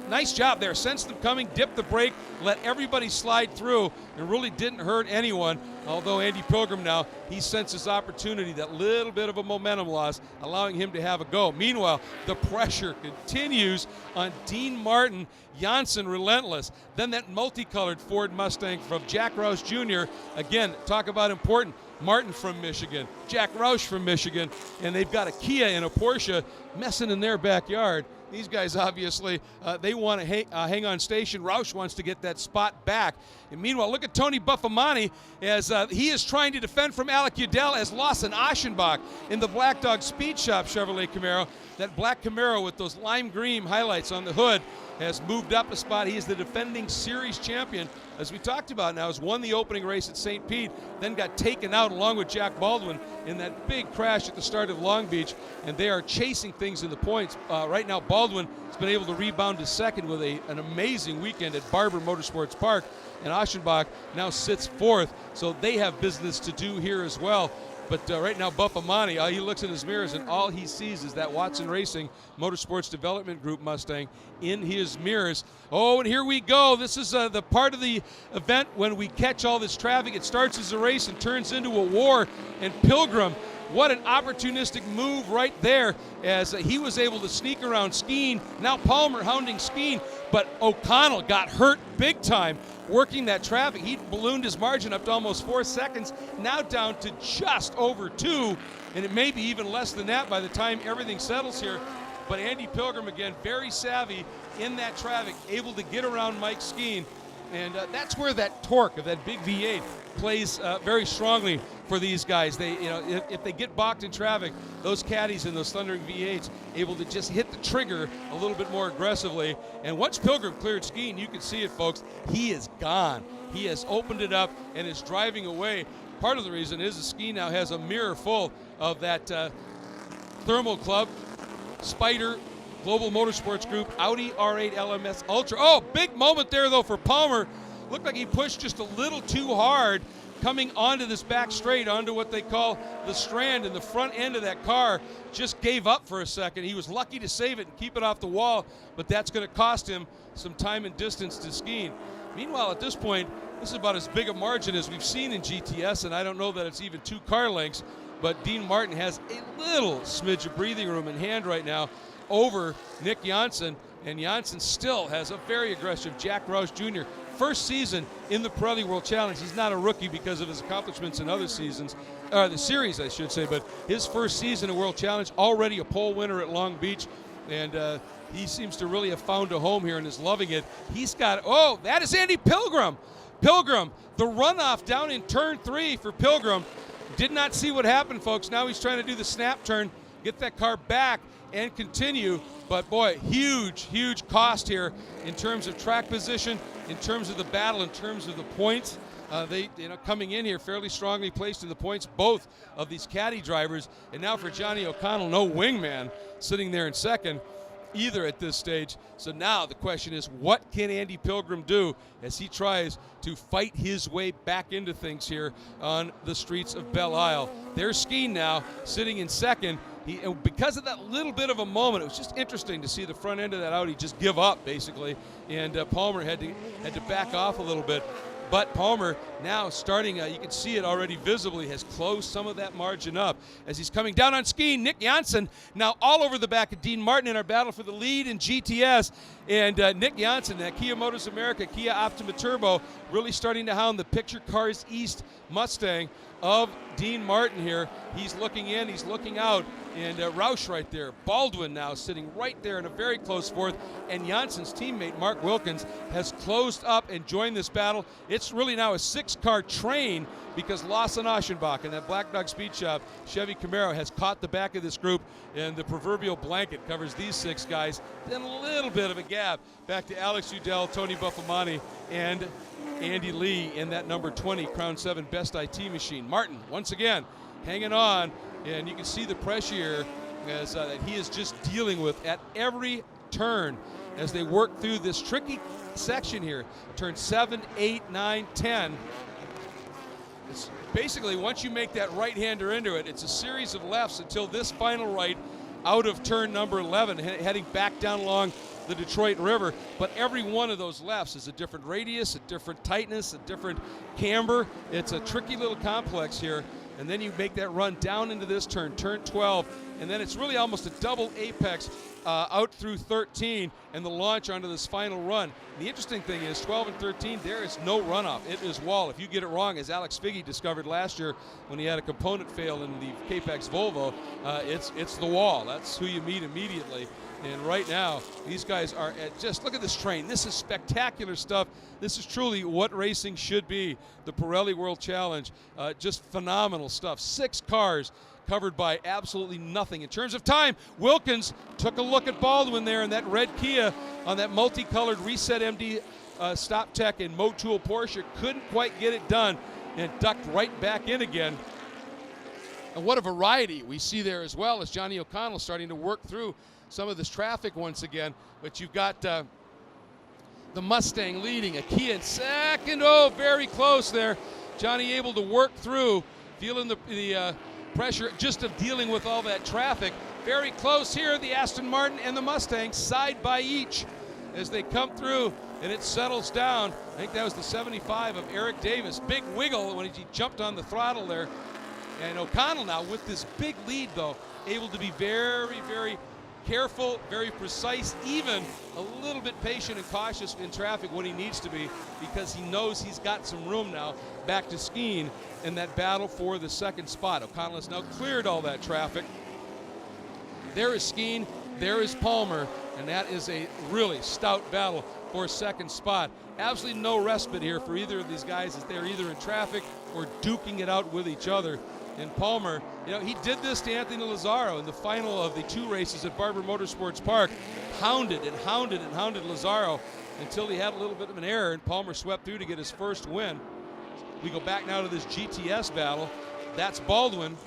nice job there. Sensed them coming, dipped the brake, let everybody slide through, and really didn't hurt anyone. Although Andy Pilgrim now, he senses opportunity, that little bit of a momentum loss, allowing him to have a go. Meanwhile, the pressure continues on Dean Martin. Janssen relentless. Then that multicolored Ford Mustang from Jack Roush Jr. Again, talk about important. Martin from Michigan, Jack Roush from Michigan, and they've got a Kia and a Porsche messing in their backyard. These guys obviously, they want to hang on station. Roush wants to get that spot back. And meanwhile, look at Tony Buffamani as he is trying to defend from Alec Udell as Lawson Aschenbach in the Black Dog Speed Shop Chevrolet Camaro. That black Camaro with those lime green highlights on the hood has moved up a spot. He is the defending series champion. As we talked about now, has won the opening race at St. Pete, then got taken out along with Jack Baldwin in that big crash at the start of Long Beach, and they are chasing things in the points. Right now, Baldwin has been able to rebound to second with an amazing weekend at Barber Motorsports Park, and Aschenbach now sits fourth, so they have business to do here as well. But right now, Buffamani, he looks in his mirrors and all he sees is that Watson Racing Motorsports Development Group Mustang in his mirrors. Oh, and here we go. This is the part of the event when we catch all this traffic. It starts as a race and turns into a war. And Pilgrim, what an opportunistic move right there as he was able to sneak around Skeen. Now Palmer hounding Skeen, but O'Connell got hurt big time working that traffic. He ballooned his margin up to almost 4 seconds, now down to just over 2, and it may be even less than that by the time everything settles here. But Andy Pilgrim, again, very savvy in that traffic, able to get around Mike Skeen, and that's where that torque of that big V8 plays very strongly for these guys. They, if they get balked in traffic, those caddies and those thundering V8s able to just hit the trigger a little bit more aggressively. And once Pilgrim cleared Skeen, you can see it, folks. He is gone. He has opened it up and is driving away. Part of the reason is that Skeen now has a mirror full of that Thermal Club, Spider, Global Motorsports Group, Audi R8 LMS Ultra. Oh, big moment there, though, for Palmer. Looked like he pushed just a little too hard coming onto this back straight, onto what they call the strand, and the front end of that car just gave up for a second. He was lucky to save it and keep it off the wall, but that's going to cost him some time and distance to Skeen. Meanwhile, at this point, this is about as big a margin as we've seen in GTS, and I don't know that it's even 2 car lengths, but Dean Martin has a little smidge of breathing room in hand right now over Nick Janssen, and Janssen still has a very aggressive Jack Roush Jr. First season in the Pirelli World Challenge. He's not a rookie because of his accomplishments in other seasons, the series I should say, but his first season in World Challenge, already a pole winner at Long Beach, and he seems to really have found a home here and is loving it. He's got, oh, that is Andy Pilgrim. Pilgrim, the runoff down in turn 3 for Pilgrim. Did not see what happened, folks. Now he's trying to do the snap turn, get that car back and continue. But boy, huge cost here in terms of track position, in terms of the battle, in terms of the points. They, coming in here fairly strongly placed in the points, both of these caddy drivers. And now for Johnny O'Connell, no wingman sitting there in second either at this stage. So now the question is, what can Andy Pilgrim do as he tries to fight his way back into things here on the streets of Belle Isle? There's Skeen now sitting in second. Because of that little bit of a moment, it was just interesting to see the front end of that Audi just give up, basically, and Palmer had to back off a little bit. But Palmer now starting, you can see it already visibly, has closed some of that margin up as he's coming down on Skeen. Nick Janssen now all over the back of Dean Martin in our battle for the lead in GTS. And Nick Janssen, Kia Motors America, Kia Optima Turbo, really starting to hound the Picture Cars East Mustang of Dean Martin here. He's looking in, he's looking out, and Roush right there. Baldwin now sitting right there in a very close fourth, and Janssen's teammate Mark Wilkins has closed up and joined this battle. It's really now a 6-car train because Lawson Aschenbach and that Black Dog Speed Shop Chevy Camaro has caught the back of this group, and the proverbial blanket covers these 6 guys. Then a little bit of a gap back to Alex Udell, Tony Buffamani, and Andy Lee in that number 20 Crown 7 Best IT machine. Martin once again hanging on, and you can see the pressure here as that he is just dealing with at every turn as they work through this tricky section here. Turn 7, 8, 9, 10. It's basically, once you make that right-hander into it, it's a series of lefts until this final right out of turn number 11, heading back down along the Detroit River. But every one of those lefts is a different radius, a different tightness, a different camber. It's a tricky little complex here. And then you make that run down into this turn, turn 12, and then it's really almost a double apex out through 13 and the launch onto this final run. The interesting thing is 12 and 13, there is no runoff. It is wall. If you get it wrong, as Alex Figge discovered last year when he had a component fail in the Capex Volvo, it's the wall. That's who you meet immediately. And right now, these guys are at just, look at this train. This is spectacular stuff. This is truly what racing should be. The Pirelli World Challenge, just phenomenal stuff. 6 cars covered by absolutely nothing. In terms of time, Wilkins took a look at Baldwin there in that red Kia on that multicolored Reset MD Stop Tech and Motul Porsche. Couldn't quite get it done and ducked right back in again. And what a variety we see there as well as Johnny O'Connell starting to work through some of this traffic once again. But you've got the Mustang leading, a Kia in second. Oh, very close there. Johnny able to work through, feeling the pressure just of dealing with all that traffic. Very close here, the Aston Martin and the Mustang side by each as they come through, and it settles down. I think that was the 75 of Eric Davis. Big wiggle when he jumped on the throttle there. And O'Connell now with this big lead though, able to be very, very careful, very precise, even a little bit patient and cautious in traffic when he needs to be, because he knows he's got some room now back to Skeen in that battle for the second spot. O'Connell has now cleared all that traffic. There is Skeen, there is Palmer, and that is a really stout battle for second spot. Absolutely no respite here for either of these guys as they're either in traffic or duking it out with each other. And Palmer, you know, he did this to Anthony Lazzaro in the final of the 2 races at Barber Motorsports Park. Hounded and hounded and hounded Lazzaro until he had a little bit of an error, and Palmer swept through to get his first win. We go back now to this GTS battle. That's Baldwin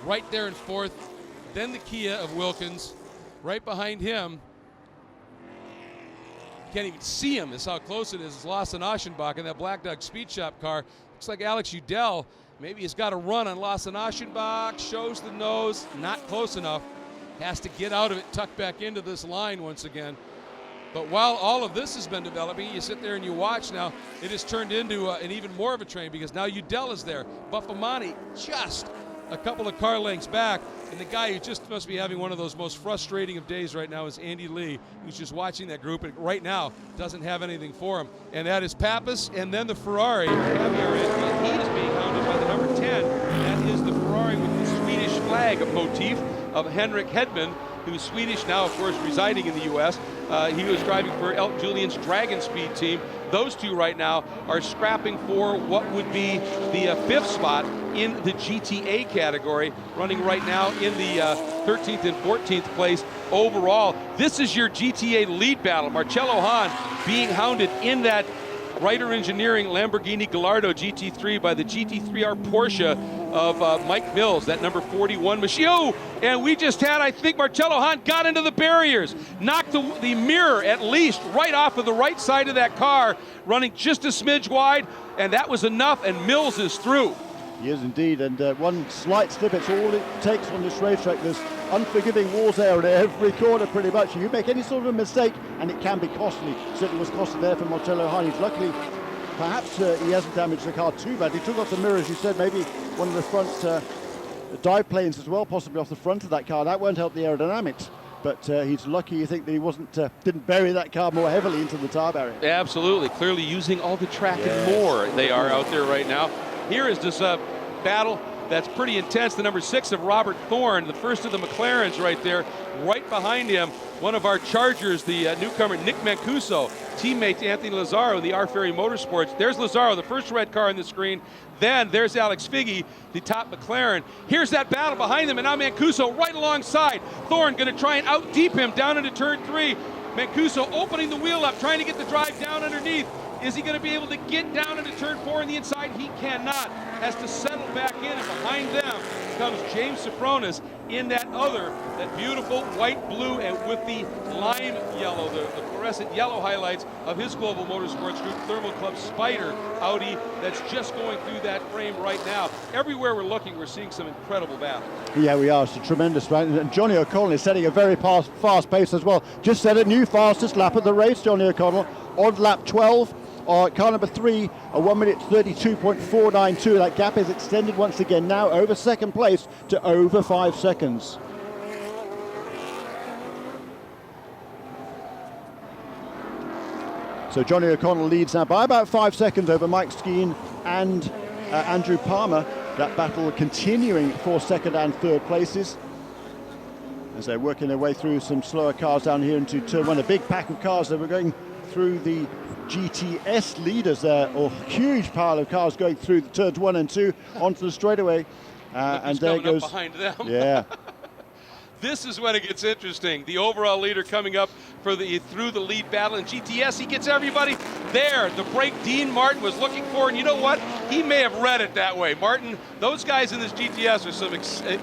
right there in fourth. Then the Kia of Wilkins right behind him. You can't even see him. That's how close it is. It's Lawson Aschenbach in that Black Dog Speed Shop car. Looks like Alex Udell. Maybe he's got a run on Lawson Aschenbach, shows the nose, not close enough. Has to get out of it, tuck back into this line once again. But while all of this has been developing, you sit there and you watch now, it has turned into an even more of a train because now Udell is there. Buffamani just a couple of car lengths back, and the guy who just must be having one of those most frustrating of days right now is Andy Lee, who's just watching that group and right now doesn't have anything for him. And that is Pappas, and then the Ferrari. He is being hounded by the number 10. That is the Ferrari with the Swedish flag motif of Henrik Hedman, who's Swedish now, of course, residing in the U.S. He was driving for Elton Julian's Dragon Speed team. Those two right now are scrapping for what would be the 5th spot in the GTA category, running right now in the 13th and 14th place overall. This is your GTA lead battle. Marcello Hahn being hounded in that Ryder Engineering Lamborghini Gallardo GT3 by the GT3R Porsche of Mike Mills, that number 41 machine. Oh, and we just had, I think Marcello Hahn got into the barriers, knocked the mirror at least right off of the right side of that car, running just a smidge wide, and that was enough, and Mills is through. He is indeed, and one slight slip, it's all it takes on this racetrack. There's unforgiving walls there at every corner pretty much. You make any sort of a mistake and it can be costly. Certainly was costly there for Marcello Hahn. He's luckily perhaps he hasn't damaged the car too bad. He took off the mirrors. You said maybe one of the front dive planes as well, possibly off the front of that car. That won't help the aerodynamics. But he's lucky, you think, that he didn't bury that car more heavily into the tar barrier. Absolutely, clearly using all the track and more. They are out there right now. Here is this battle that's pretty intense. The number 6 of Robert Thorne, the first of the McLarens right there. Right behind him, one of our Chargers, the newcomer Nick Mancuso, teammate to Anthony Lazzaro, the R Ferry Motorsports. There's Lazzaro, the first red car on the screen. Then there's Alex Figge, the top McLaren. Here's that battle behind them, and now Mancuso right alongside. Thorne going to try and out-deep him down into turn 3. Mancuso opening the wheel up, trying to get the drive down underneath. Is he going to be able to get down into turn 4 on the inside? He cannot. Has to settle back in, and behind them comes James Sofronis in that beautiful white, blue, and with the lime yellow, the fluorescent yellow highlights of his Global Motorsports Group Thermal Club Spider Audi that's just going through that frame right now. Everywhere we're looking, we're seeing some incredible battle. Yeah, we are. It's a tremendous run. And Johnny O'Connell is setting a very fast pace as well. Just set a new fastest lap of the race, Johnny O'Connell, on lap 12. Car number 3, a 1 minute 32.492. That gap is extended once again now over second place to over 5 seconds. So Johnny O'Connell leads now by about 5 seconds over Mike Skeen and Andrew Palmer. That battle continuing for second and third places as they're working their way through some slower cars down here into turn 1. A big pack of cars that were going through the GTS leaders there, or huge pile of cars going through the turns 1 and 2 onto the straightaway. And there goes up behind them. Yeah. This is when it gets interesting. The overall leader coming up through the lead battle in GTS. He gets everybody there. The break Dean Martin was looking for, and you know what? He may have read it that way. Martin, those guys in this GTS are some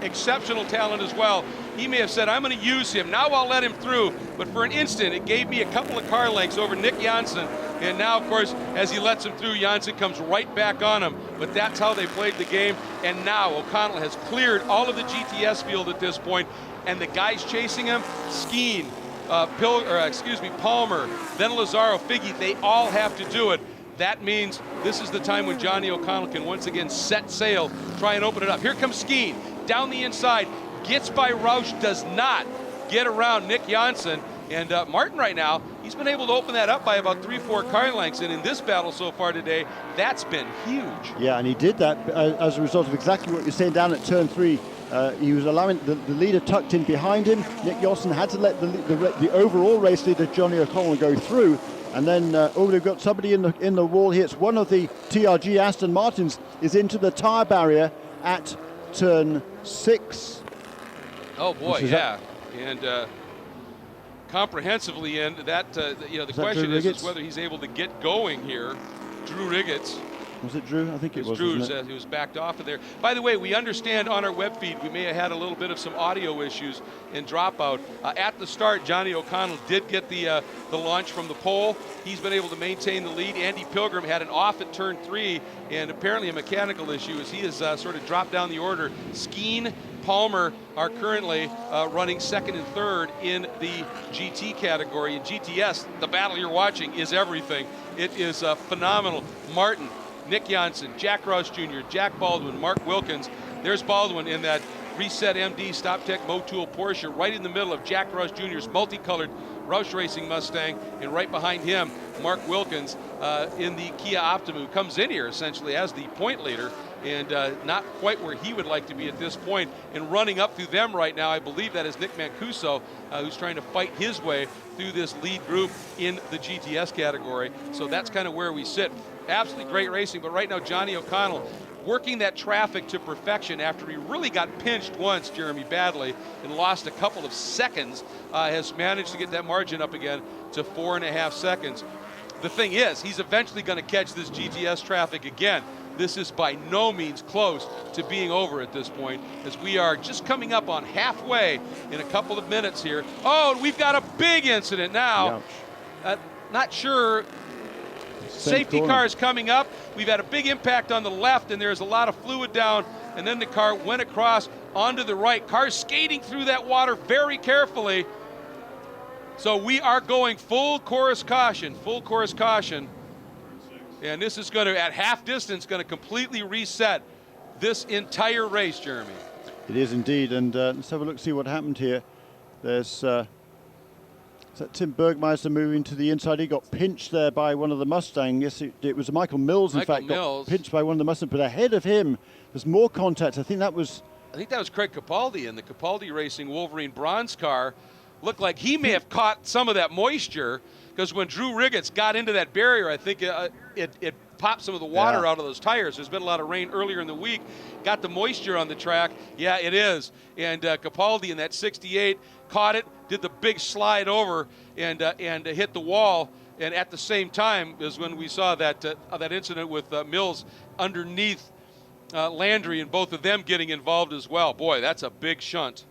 exceptional talent as well. He may have said, I'm going to use him. Now I'll let him through. But for an instant, it gave me a couple of car lengths over Nick Janssen. And now, of course, as he lets him through, Janssen comes right back on him. But that's how they played the game. And now O'Connell has cleared all of the GTS field at this point. And the guys chasing him, Skeen, Palmer, then Lazzaro, Figge, they all have to do it. That means this is the time when Johnny O'Connell can once again set sail, try and open it up. Here comes Skeen, down the inside, gets by Roush, does not get around Nick Janssen. And Martin right now, he's been able to open that up by about 3-4 car lengths. And in this battle so far today, that's been huge. Yeah, and he did that as a result of exactly what you're saying down at turn 3. He was allowing the leader tucked in behind him. Nick Janssen had to let the overall race leader, Johnny O'Connell, go through. And then, we've got somebody in the wall here. It's one of the TRG Aston Martins is into the tyre barrier at turn 6. Oh boy, yeah. And comprehensively in that, the question is whether he's able to get going here. Drew Riggets. Was it Drew? I think it was. Drew. He was backed off of there. By the way, we understand on our web feed we may have had a little bit of some audio issues and dropout. At the start, Johnny O'Connell did get the launch from the pole. He's been able to maintain the lead. Andy Pilgrim had an off at turn 3, and apparently a mechanical issue as he has sort of dropped down the order. Skeen, Palmer are currently running second and third in the GT category. In GTS, the battle you're watching is everything. It is phenomenal. Martin, Nick Janssen, Jack Roush Jr., Jack Baldwin, Mark Wilkins. There's Baldwin in that Reset MD StopTech Motul Porsche right in the middle of Jack Roush Jr.'s multicolored Roush Racing Mustang, and right behind him, Mark Wilkins in the Kia Optima, who comes in here essentially as the point leader, and not quite where he would like to be at this point. And running up through them right now, I believe that is Nick Mancuso, who's trying to fight his way through this lead group in the GTS category. So that's kind of where we sit. Absolutely great racing, but right now Johnny O'Connell working that traffic to perfection after he really got pinched once, Jeremy, badly, and lost a couple of seconds, has managed to get that margin up again to 4.5 seconds. The thing is, he's eventually going to catch this GTS traffic again. This is by no means close to being over at this point, as we are just coming up on halfway in a couple of minutes here. Oh, and we've got a big incident now. Not sure. Safety car is coming up. We've had a big impact on the left, and there's a lot of fluid down, and then the car went across onto the right. Car skating through that water very carefully. So we are going full course caution, And this is going to, at half distance, going to completely reset this entire race, Jeremy. It is indeed, and let's have a look, see what happened here. There's is that Tim Bergmeister moving to the inside. He got pinched there by one of the Mustangs. Yes, it was Michael Mills, in fact, got pinched by one of the Mustangs, but ahead of him, there's more contact. I think that was Craig Capaldi in the Capaldi Racing Wolverine bronze car. Looked like he may have caught some of that moisture, because when Drew Riggets got into that barrier, I think it popped some of the water out of those tires. There's been a lot of rain earlier in the week. Got the moisture on the track. Yeah, it is. And Capaldi in that 68 caught it, did the big slide over, and hit the wall. And at the same time is when we saw that incident with Mills underneath Landry, and both of them getting involved as well. Boy, that's a big shunt.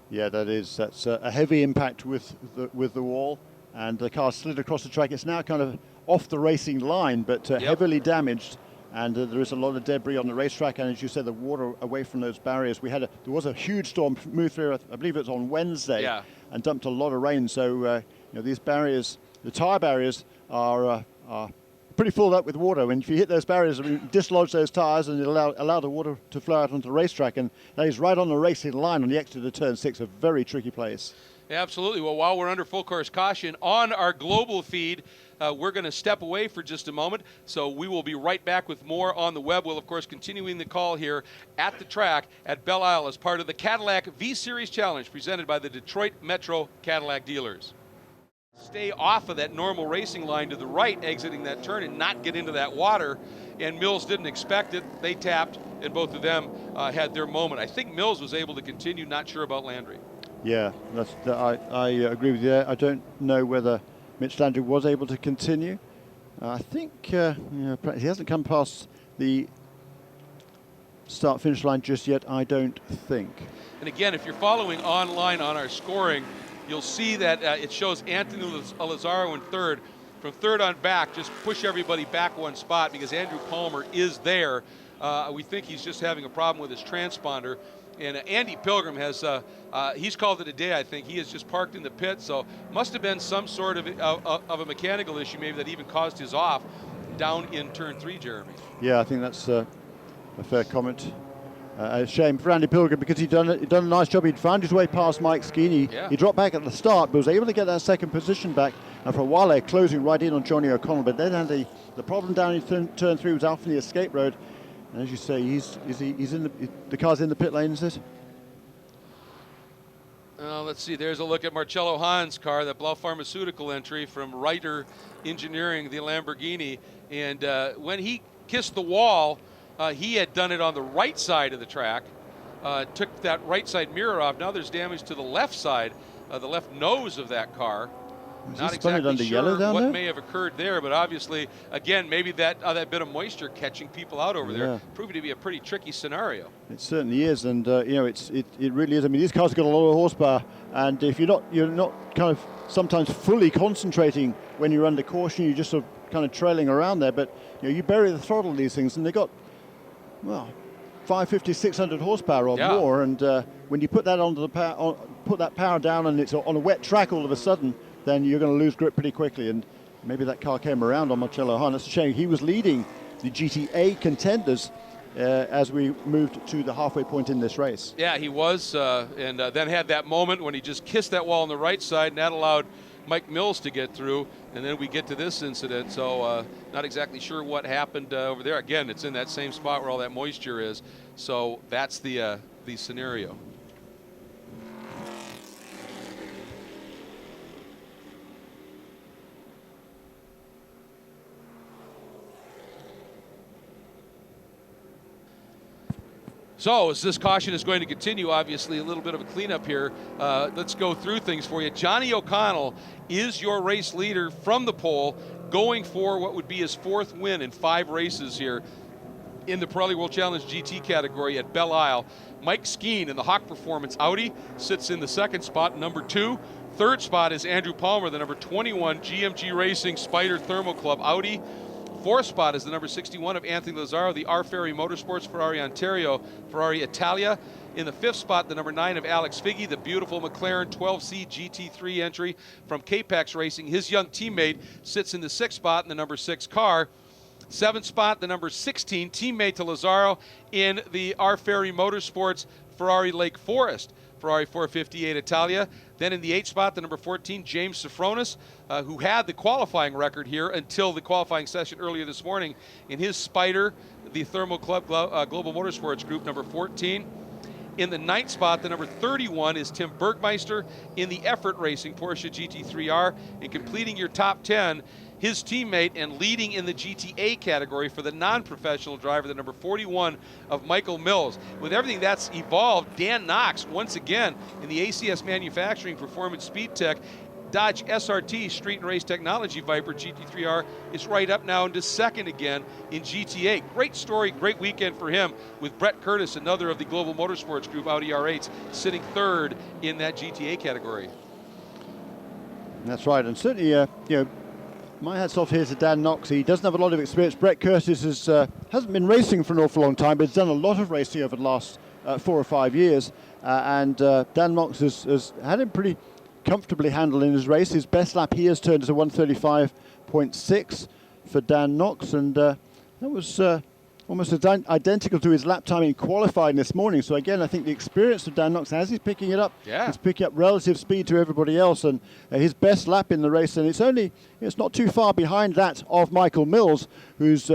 Yeah, that's a heavy impact with the wall, and the car slid across the track. It's now kind of off the racing line, but heavily damaged, and there is a lot of debris on the racetrack. And as you said, the water away from those barriers. There was a huge storm moved through. I believe it was on Wednesday, and dumped a lot of rain. So these barriers, the tire barriers, are pretty filled up with water. And if you hit those barriers, dislodge those tires, and allow the water to flow out onto the racetrack. And that is right on the racing line on the exit of turn 6, a very tricky place. Absolutely. Well, while we're under full course caution on our global feed, we're going to step away for just a moment. So we will be right back with more on the web. We'll, of course, continuing the call here at the track at Belle Isle as part of the Cadillac V-Series Challenge presented by the Detroit Metro Cadillac dealers. Stay off of that normal racing line to the right, exiting that turn, and not get into that water. And Mills didn't expect it. They tapped, and both of them had their moment. I think Mills was able to continue, not sure about Landry. Yeah, I agree with you. I don't know whether Mitch Landry was able to continue. I think he hasn't come past the start-finish line just yet, I don't think. And again, if you're following online on our scoring, you'll see that it shows Anthony Lazzaro in third. From third on back, just push everybody back one spot because Andrew Palmer is there. We think he's just having a problem with his transponder. And Andy Pilgrim has, he's called it a day, I think. He has just parked in the pit, so must have been some sort of a mechanical issue maybe that even caused his off down in turn 3, Jeremy. Yeah, I think that's a fair comment. A shame for Andy Pilgrim because he'd done a nice job. He'd found his way past Mike Skeeney. Yeah. He dropped back at the start, but was able to get that second position back. And for a while, they're closing right in on Johnny O'Connell. But then had the problem down in turn 3 was out from the escape road. And as you say, he's in the car's in the pit lane, is it? Let's see. There's a look at Marcello Hahn's car, that Blau Pharmaceutical entry from Reiter Engineering, the Lamborghini. And when he kissed the wall, he had done it on the right side of the track. Took that right side mirror off. Now there's damage to the left side, the left nose of that car. Not exactly sure what may have occurred there, but obviously, again, maybe that bit of moisture catching people out over there, proving to be a pretty tricky scenario. It certainly is, and it really is. I mean, these cars have got a lot of horsepower, and if you're not kind of sometimes fully concentrating when you're under caution, you're just sort of kind of trailing around there. But you bury the throttle in these things, and they got 550, 600 horsepower or more, and when you put that onto the put that power down, and it's on a wet track all of a sudden, then you're going to lose grip pretty quickly. And maybe that car came around on Marcello Hahn. It's a shame. He was leading the GTA contenders as we moved to the halfway point in this race. Yeah, he was, and then had that moment when he just kissed that wall on the right side, and that allowed Mike Mills to get through. And then we get to this incident, so not exactly sure what happened over there. Again, it's in that same spot where all that moisture is. So that's the scenario. So as this caution is going to continue, obviously a little bit of a cleanup here. Let's go through things for you. Johnny O'Connell is your race leader from the pole, going for what would be his 4th win in 5 races here in the Pirelli World Challenge GT category at Belle Isle. Mike Skeen in the Hawk Performance Audi sits in the 2nd spot, number 2. 3rd spot is Andrew Palmer, the number 21 GMG Racing Spider Thermal Club Audi. 4th spot is the number 61 of Anthony Lazzaro, the R Ferry Motorsports Ferrari Ontario, Ferrari Italia. In the 5th spot, the number 9 of Alex Figge, the beautiful McLaren 12C GT3 entry from Capex Racing. His young teammate sits in the 6th spot in the number 6 car. 7th spot, the number 16, teammate to Lazzaro in the R. Ferry Motorsports Ferrari Lake Forest Ferrari 458 Italia. Then in the 8th spot, the number 14, James Sofronis, who had the qualifying record here until the qualifying session earlier this morning in his Spider, the Thermal Club Global Motorsports Group, number 14. In the 9th spot, the number 31 is Tim Bergmeister in the Effort Racing Porsche GT3R. And completing your top 10, his teammate and leading in the GTA category for the non-professional driver, the number 41 of Michael Mills. With everything that's evolved, Dan Knox, once again, in the ACS Manufacturing Performance Speed Tech, Dodge SRT Street and Race Technology Viper GT3R is right up now into 2nd again in GTA. Great story, great weekend for him, with Brett Curtis, another of the Global Motorsports Group Audi R8s, sitting 3rd in that GTA category. That's right, and certainly, you know, my hat's off here to Dan Knox. He doesn't have a lot of experience. Brett Curtis hasn't been racing for an awful long time, but has done a lot of racing over the last 4 or 5 years, and Dan Knox has had him pretty comfortably handled in his race. His best lap here has turned to 135.6 for Dan Knox, and that was almost identical to his lap time in qualifying this morning. So again, I think the experience of Dan Knox, as he's picking it up, he's picking up relative speed to everybody else, and his best lap in the race, and it's not too far behind that of Michael Mills, who's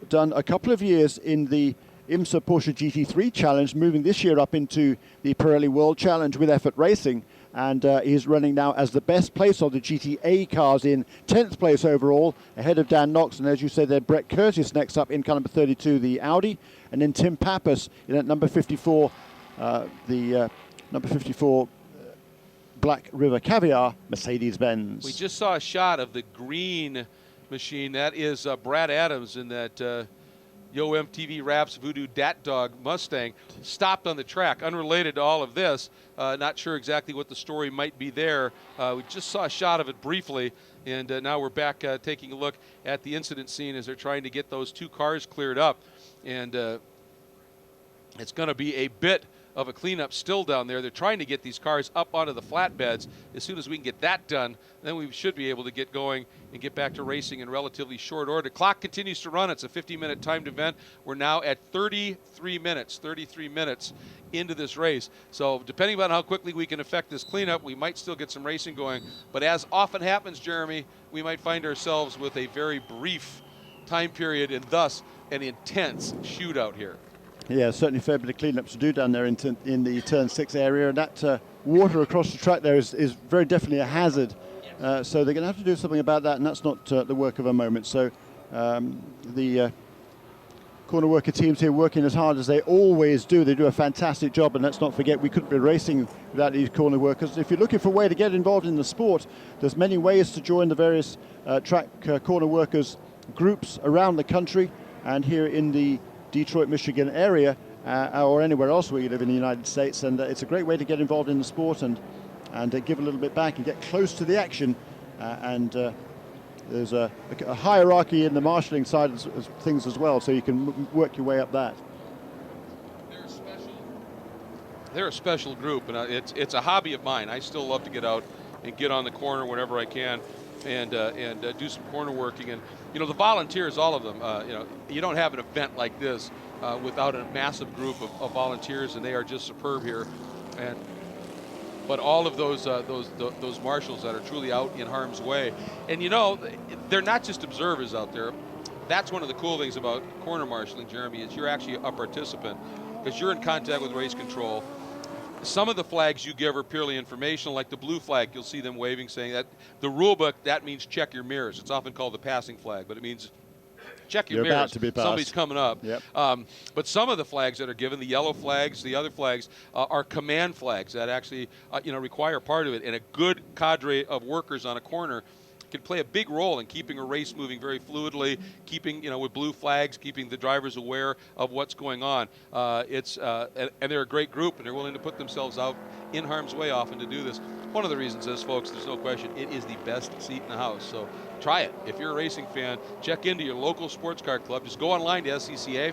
done a couple of years in the IMSA Porsche GT3 Challenge, moving this year up into the Pirelli World Challenge with Effort Racing. And he's running now as the best place of the GTA cars, in 10th place overall, ahead of Dan Knox. And as you said there, Brett Curtis next up in car number 32, the Audi. And then Tim Pappas in at number 54, number 54 Black River Caviar Mercedes-Benz. We just saw a shot of the green machine. That is Brad Adams in that Yo MTV Raps Voodoo Dat Dog Mustang, stopped on the track, unrelated to all of this. Not sure exactly what the story might be there. We just saw a shot of it briefly, and now we're back taking a look at the incident scene as they're trying to get those 2 cars cleared up. And it's going to be a bit of a cleanup still down there. They're trying to get these cars up onto the flatbeds. As soon as we can get that done, then we should be able to get going and get back to racing in relatively short order. The clock continues to run. It's a 50-minute timed event. We're now at 33 minutes into this race. So depending on how quickly we can effect this cleanup, we might still get some racing going. But as often happens, Jeremy, we might find ourselves with a very brief time period and thus an intense shootout here. Yeah, certainly a fair bit of cleanup to do down there in the turn 6 area, and that water across the track there is very definitely a hazard. So they're going to have to do something about that, and that's not the work of a moment. So the corner worker teams here working as hard as they always do. They do a fantastic job, and let's not forget we couldn't be racing without these corner workers. If you're looking for a way to get involved in the sport, there's many ways to join the various track corner workers groups around the country, and here in the Detroit, Michigan area, or anywhere else where you live in the United States, and it's a great way to get involved in the sport and give a little bit back and get close to the action. There's a hierarchy in the marshalling side of things as well, so you can work your way up that. They're a special group, and it's a hobby of mine. I still love to get out and get on the corner whenever I can, and do some corner working. And you know, the volunteers, all of them. You know, you don't have an event like this without a massive group of volunteers, and they are just superb here. But all of those marshals that are truly out in harm's way, and you know, they're not just observers out there. That's one of the cool things about corner marshaling, Jeremy, is you're actually a participant because you're in contact with race control. Some of the flags you give are purely informational, like the blue flag. You'll see them waving, saying that the rule book, that means check your mirrors. It's often called the passing flag, but it means check your mirrors. About to be passed. Somebody's coming up. Yep. But some of the flags that are given, the yellow flags, the other flags, are command flags that actually require part of it. And a good cadre of workers on a corner can play a big role in keeping a race moving very fluidly, keeping, with blue flags, keeping the drivers aware of what's going on. And they're a great group, and they're willing to put themselves out in harm's way often to do this. One of the reasons is, folks, there's no question, it is the best seat in the house. So try it. If you're a racing fan, check into your local sports car club. Just go online to SCCA,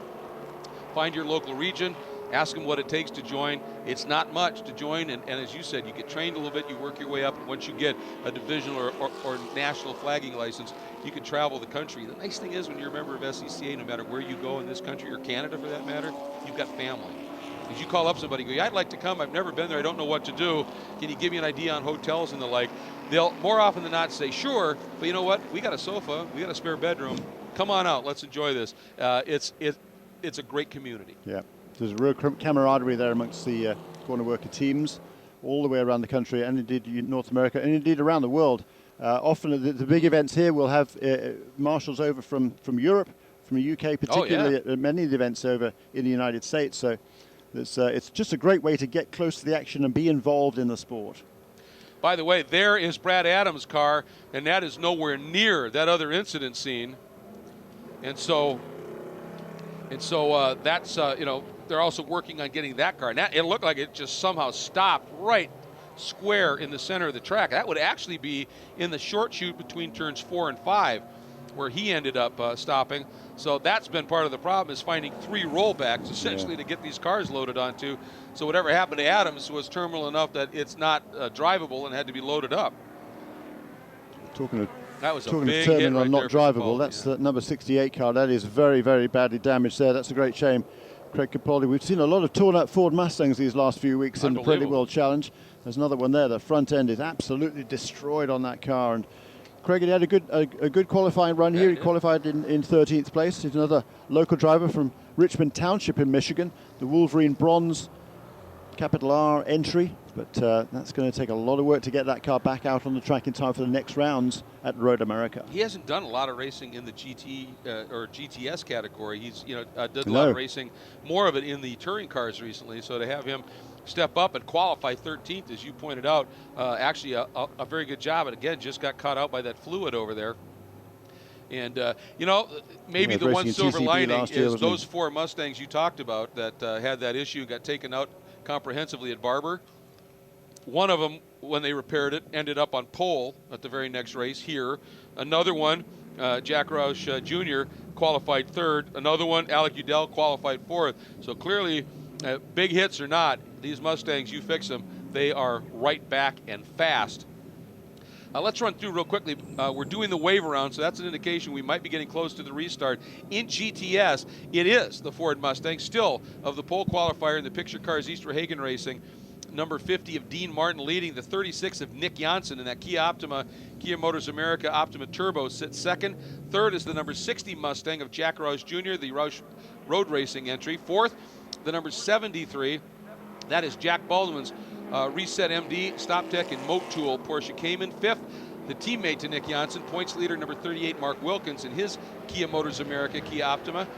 find your local region, Ask them what it takes to join. It's not much to join, and as you said, you get trained a little bit, you work your way up, and once you get a divisional or national flagging license, you can travel the country. The nice thing is when you're a member of SCCA, no matter where you go in this country or Canada for that matter, you've got family. If you call up somebody and go, yeah, I'd like to come, I've never been there, I don't know what to do, can you give me an idea on hotels and the like? They'll more often than not say, sure, but you know what, we got a sofa, we got a spare bedroom, come on out, let's enjoy this. It's a great community. Yeah. There's a real camaraderie there amongst the corner worker teams all the way around the country, and indeed North America, and indeed around the world. Often the big events here will have marshals over from Europe, from the UK particularly, at many of the events over in the United States. So it's just a great way to get close to the action and be involved in the sport. By the way, there is Brad Adams' car, and that is nowhere near that other incident scene. And so that's, you know, they're also working on getting that car. And it looked like it just somehow stopped right square in the center of the track. That would actually be in the short chute between turns 4 and 5, where he ended up stopping. So that's been part of the problem, is finding 3 rollbacks essentially to get these cars loaded onto. So whatever happened to Adams was terminal enough that it's not drivable and had to be loaded up. That was a big hit right not drivable. That's the number 68 car. That is very, very badly damaged there. That's a great shame. Craig Capaldi. We've seen a lot of torn up Ford Mustangs these last few weeks in the Pirelli World Challenge. There's another one there. The front end is absolutely destroyed on that car. And Craig, he had a good qualifying run here. He qualified in 13th place. He's another local driver from Richmond Township in Michigan. The Wolverine Bronze capital R entry, but that's going to take a lot of work to get that car back out on the track in time for the next rounds at Road America. He hasn't done a lot of racing in the GT or GTS category. He's did a lot of racing, more of it in the touring cars recently. So to have him step up and qualify 13th, as you pointed out, actually a very good job. And again, just got caught out by that fluid over there. And, maybe the one silver lining is those 4 Mustangs you talked about that had that issue, got taken out comprehensively at Barber. One of them, when they repaired it, ended up on pole at the very next race here. Another one, Jack Roush Jr. qualified 3rd. Another one, Alec Udell, qualified 4th. So clearly, big hits or not, these Mustangs, you fix them, they are right back and fast. Let's run through real quickly. We're doing the wave around, so that's an indication we might be getting close to the restart. In GTS, it is the Ford Mustang, still of the pole qualifier in the Picture Cars Easter Hagen Racing. Number 50 of Dean Martin leading. The 36 of Nick Janssen in that Kia Optima, Kia Motors America Optima Turbo sits 2nd. 3rd is the number 60 Mustang of Jack Roush Jr., the Roush Road Racing entry. 4th, the number 73. That is Jack Baldwin's Reset MD, StopTech, and Motul Porsche Cayman. 5th, the teammate to Nick Janssen, points leader number 38, Mark Wilkins, in his Kia Motors America Kia Optima.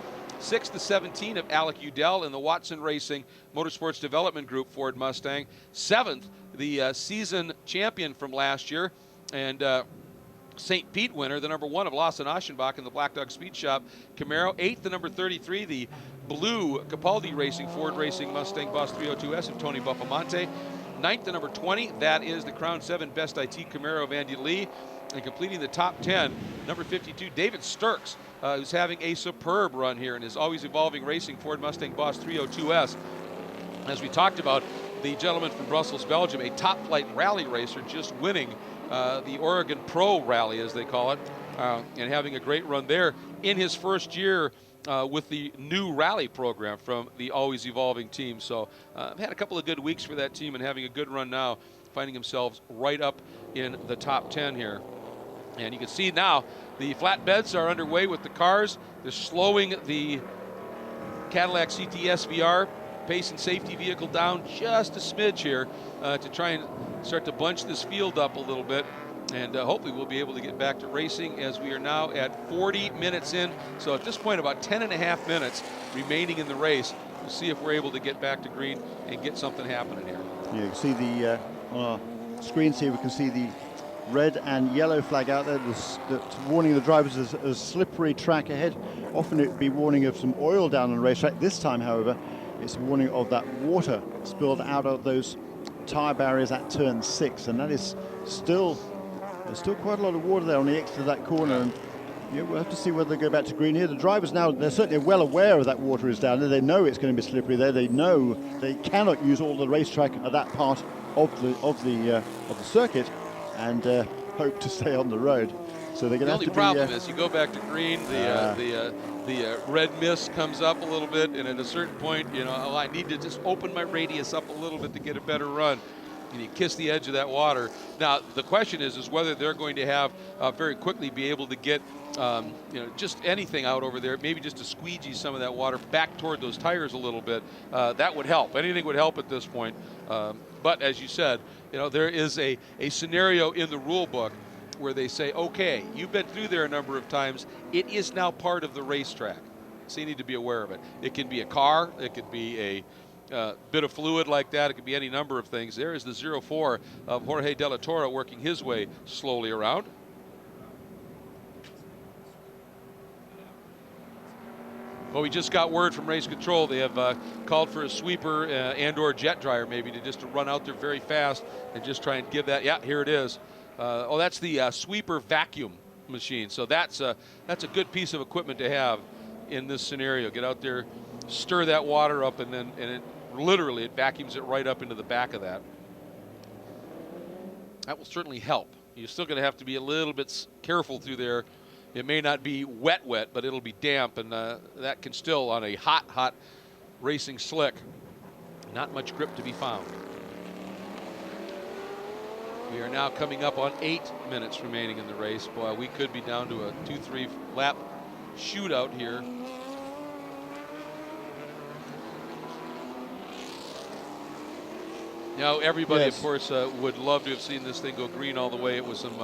6th to 17 of Alec Udell in the Watson Racing Motorsports Development Group Ford Mustang. 7th, the season champion from last year and St. Pete winner, the number 1 of Lawson Aschenbach in the Black Dog Speed Shop Camaro. 8th, the number 33, the blue Capaldi Racing Ford Racing Mustang Boss 302S of Tony Buffamonte. 9th, the number 20, that is the Crown 7 Best IT Camaro of Andy Lee. And completing the top 10, number 52, David Sturks, who's having a superb run here in his always evolving racing Ford Mustang Boss 302S. As we talked about, the gentleman from Brussels, Belgium, a top flight rally racer, just winning the Oregon Pro Rally, as they call it, and having a great run there in his first year with the new rally program from the always evolving team. So had a couple of good weeks for that team and having a good run now, finding themselves right up in the top 10 here. And you can see now the flatbeds are underway with the cars. They're slowing the Cadillac CT SVR pace and safety vehicle down just a smidge here to try and start to bunch this field up a little bit. And hopefully we'll be able to get back to racing, as we are now at 40 minutes in. So at this point, about 10.5 minutes remaining in the race. We'll see if we're able to get back to green and get something happening here. Yeah, you can see the on our screens here, we can see the red and yellow flag out there that's warning the drivers of a slippery track ahead. Often it would be warning of some oil down on the racetrack. This time, however, it's a warning of that water spilled out of those tire barriers at turn 6, and that is still, there's still quite a lot of water there on the exit of that corner, and Yeah, we'll have to see whether they go back to green here. The drivers now, they're certainly well aware of that water is down there. They know it's going to be slippery there. They know they cannot use all the racetrack at that part of the circuit, and hope to stay on the road. So they're going to have to be... The only problem is you go back to green, the red mist comes up a little bit, and at a certain point, you know, oh, I need to just open my radius up a little bit to get a better run. And you kiss the edge of that water. Now, the question is whether they're going to have very quickly be able to get, you know, just anything out over there, maybe just to squeegee some of that water back toward those tires a little bit. That would help. Anything would help at this point. But as you said, you know, there is a scenario in the rule book where they say, okay, you've been through there a number of times. It is now part of the racetrack. So you need to be aware of it. It can be a car. It could be a bit of fluid like that. It could be any number of things. There is the 04 of Jorge De La Torre working his way slowly around. Well, we just got word from race control. They have called for a sweeper and or jet dryer maybe to run out there very fast and just try and give that. Yeah, here it is. Oh, that's the sweeper vacuum machine. So that's a good piece of equipment to have in this scenario. Get out there, stir that water up, and it literally it vacuums it right up into the back of that. That will certainly help. You're still going to have to be a little bit careful through there. It may not be wet, but it'll be damp, and that can still, on a hot racing slick, not much grip to be found. We are now coming up on 8 minutes remaining in the race. Boy, we could be down to a 2-3 lap shootout here. Now, everybody, yes, of course, would love to have seen this thing go green all the way. It was some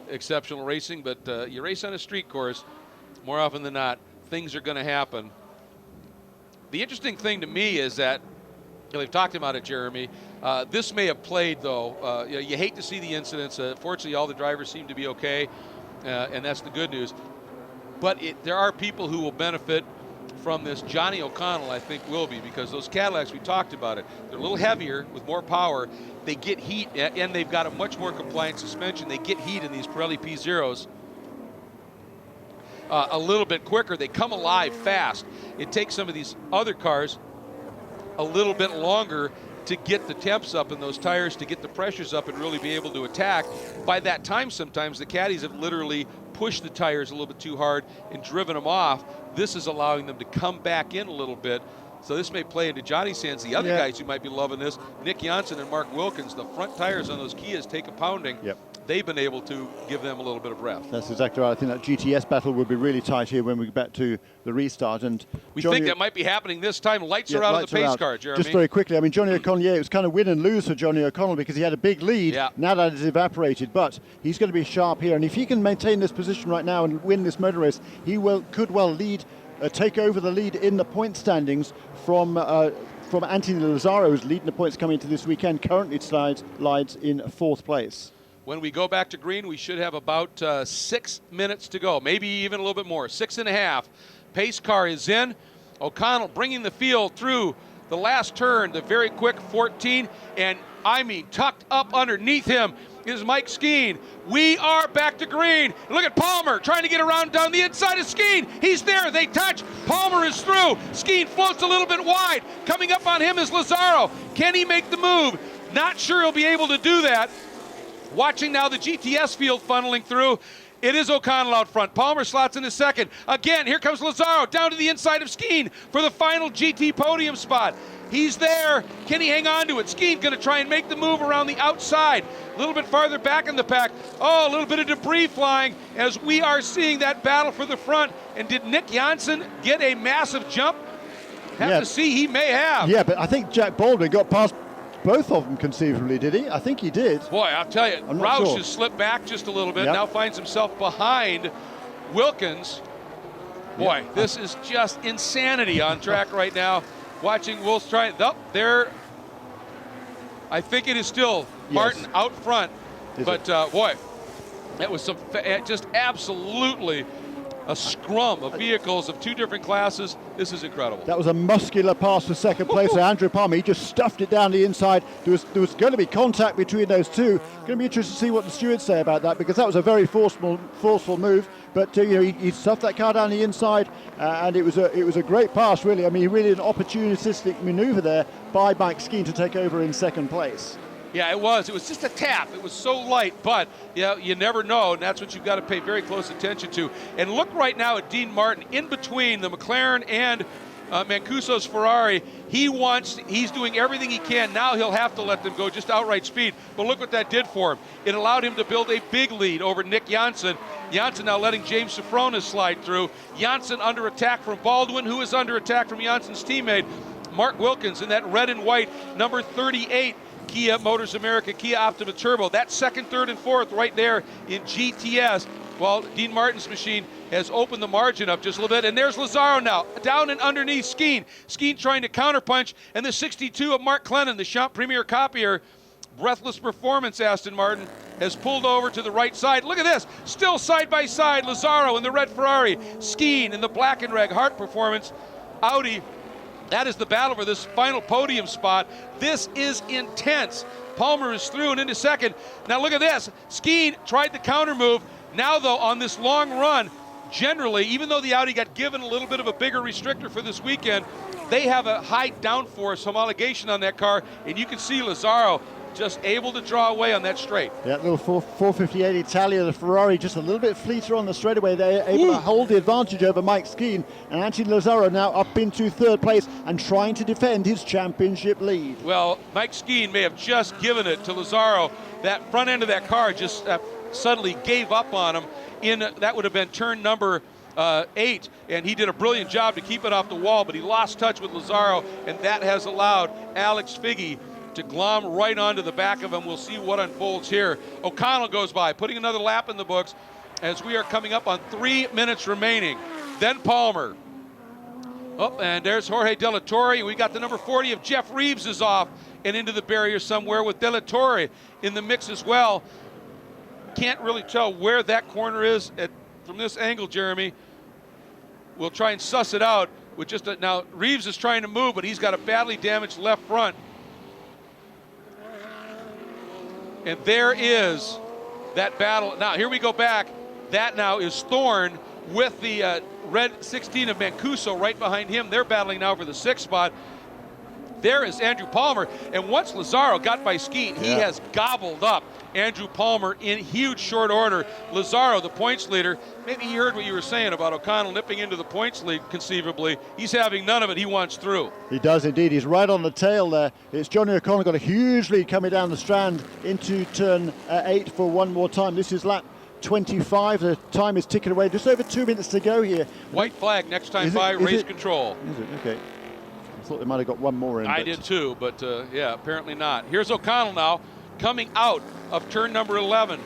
exceptional racing, but you race on a street course, more often than not, things are going to happen. The interesting thing to me is that, you know, we've talked about it, Jeremy, this may have played, though. You know, you hate to see the incidents. Fortunately, all the drivers seem to be okay, and that's the good news. But there are people who will benefit from this. Johnny O'Connell, I think, will be, because those Cadillacs, we talked about it, they're a little heavier with more power. They get heat, and they've got a much more compliant suspension. They get heat in these Pirelli P0s a little bit quicker. They come alive fast. It takes some of these other cars a little bit longer to get the temps up in those tires, to get the pressures up and really be able to attack. By that time, sometimes the caddies have literally pushed the tires a little bit too hard and driven them off. This is allowing them to come back in a little bit. So this may play into Johnny's hands. The other guys who might be loving this, Nick Janssen and Mark Wilkins, the front tires on those Kias take a pounding. Yep. They've been able to give them a little bit of breath. That's exactly right. I think that GTS battle will be really tight here when we get back to the restart. And we think that might be happening this time. Lights are out of the pace car, Jeremy. Just very quickly, I mean, Johnny O'Connell, it was kind of win and lose for Johnny O'Connell because he had a big lead. Yeah. Now that it's evaporated, but he's going to be sharp here. And if he can maintain this position right now and win this motor race, he could well lead, take over the lead in the point standings from Anthony Lazzaro, who's leading the points coming into this weekend. Currently lies in 4th place. When we go back to green, we should have about 6 minutes to go, maybe even a little bit more, 6.5. Pace car is in. O'Connell bringing the field through the last turn, the very quick 14, and I mean tucked up underneath him is Mike Skeen. We are back to green. Look at Palmer trying to get around down the inside of Skeen. He's there. They touch. Palmer is through. Skeen floats a little bit wide. Coming up on him is Lazzaro. Can he make the move? Not sure he'll be able to do that. Watching now the GTS field funneling through. It is O'Connell out front. Palmer slots in a second. Again, here comes Lazzaro down to the inside of Skeen for the final GT podium spot. He's there. Can he hang on to it? Skeen going to try and make the move around the outside. A little bit farther back in the pack. Oh, a little bit of debris flying as we are seeing that battle for the front. And did Nick Janssen get a massive jump? Have to see. He may have. Yeah, but I think Jack Baldwin got past both of them conceivably, did he? I think he did. Boy, I'll tell you, Roush has slipped back just a little bit, now finds himself behind Wilkins. Boy, this is just insanity on track right now. Watching Wolf's trying, there, I think it is still Martin out front. But boy, that was some just absolutely a scrum of vehicles of 2 different classes. This is incredible. That was a muscular pass for second place. So Andrew Palmer, he just stuffed it down the inside. There was going to be contact between those two. Going to be interesting to see what the stewards say about that, because that was a very forceful move. But you know, he stuffed that car down the inside, and it was a great pass, really. I mean, really an opportunistic maneuver there by Mike Skeen to take over in second place. Yeah, it was. It was just a tap. It was so light, but you never know, and that's what you've got to pay very close attention to. And look right now at Dean Martin in between the McLaren and Mancuso's Ferrari. He's doing everything he can. Now he'll have to let them go just outright speed. But look what that did for him. It allowed him to build a big lead over Nick Janssen. Janssen now letting James Sofronis slide through. Janssen under attack from Baldwin, who is under attack from Janssen's teammate, Mark Wilkins, in that red and white number 38 Kia Motors America Kia Optima Turbo. That's second, third, and fourth right there in GTS. While Dean Martin's machine has opened the margin up just a little bit. And there's Lazzaro now, down and underneath Skeen. Skeen trying to counterpunch, and the 62 of Mark Clennon, the Champ Premier copier, breathless performance, Aston Martin, has pulled over to the right side. Look at this, still side by side, Lazzaro in the red Ferrari, Skeen in the black and red Hart Performance Audi. That is the battle for this final podium spot. This is intense. Palmer is through and into second. Now look at this. Skeen tried the counter move. Now though, on this long run, generally, even though the Audi got given a little bit of a bigger restrictor for this weekend, they have a high downforce homologation on that car, and you can see Lazzaro just able to draw away on that straight. Yeah, little 458 Italia, the Ferrari just a little bit fleeter on the straightaway. They're able to hold the advantage over Mike Skeen, and Anthony Lazzaro now up into third place and trying to defend his championship lead. Well, Mike Skeen may have just given it to Lazzaro. That front end of that car just suddenly gave up on him. That would have been turn number 8, and he did a brilliant job to keep it off the wall, but he lost touch with Lazzaro, and that has allowed Alex Figge to glom right onto the back of him. We'll see what unfolds here. O'Connell goes by, putting another lap in the books as we are coming up on 3 minutes remaining. Then Palmer. Oh, and there's Jorge De La Torre. We got the number 40 of Jeff Reeves is off and into the barrier somewhere with De La Torre in the mix as well. Can't really tell where that corner is from this angle, Jeremy. We'll try and suss it out with just now Reeves is trying to move, but he's got a badly damaged left front. And there is that battle. Now, here we go back. That now is Thorne with the red 16 of Mancuso right behind him. They're battling now for the 6th spot. There is Andrew Palmer. And once Lazzaro got by Skeen, he has gobbled up Andrew Palmer in huge short order. Lazzaro, the points leader, maybe he heard what you were saying about O'Connell nipping into the points lead conceivably. He's having none of it. He wants through. He does indeed. He's right on the tail there. It's Johnny O'Connell got a huge lead coming down the strand into turn 8 for one more time. This is lap 25. The time is ticking away. Just over 2 minutes to go here. White flag next time by, race control. Is it? Okay. I thought they might have got one more in. I did too, but yeah, apparently not. Here's O'Connell now, coming out of turn number 11.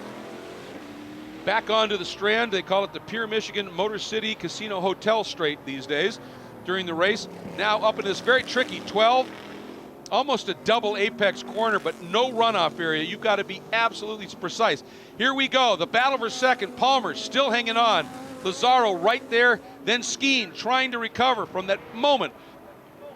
Back onto the strand. They call it the Pier Michigan Motor City Casino Hotel Straight these days during the race. Now up in this very tricky 12, almost a double apex corner, but no runoff area. You've got to be absolutely precise. Here we go, the battle for second. Palmer still hanging on. Lazzaro right there, then Skeen trying to recover from that moment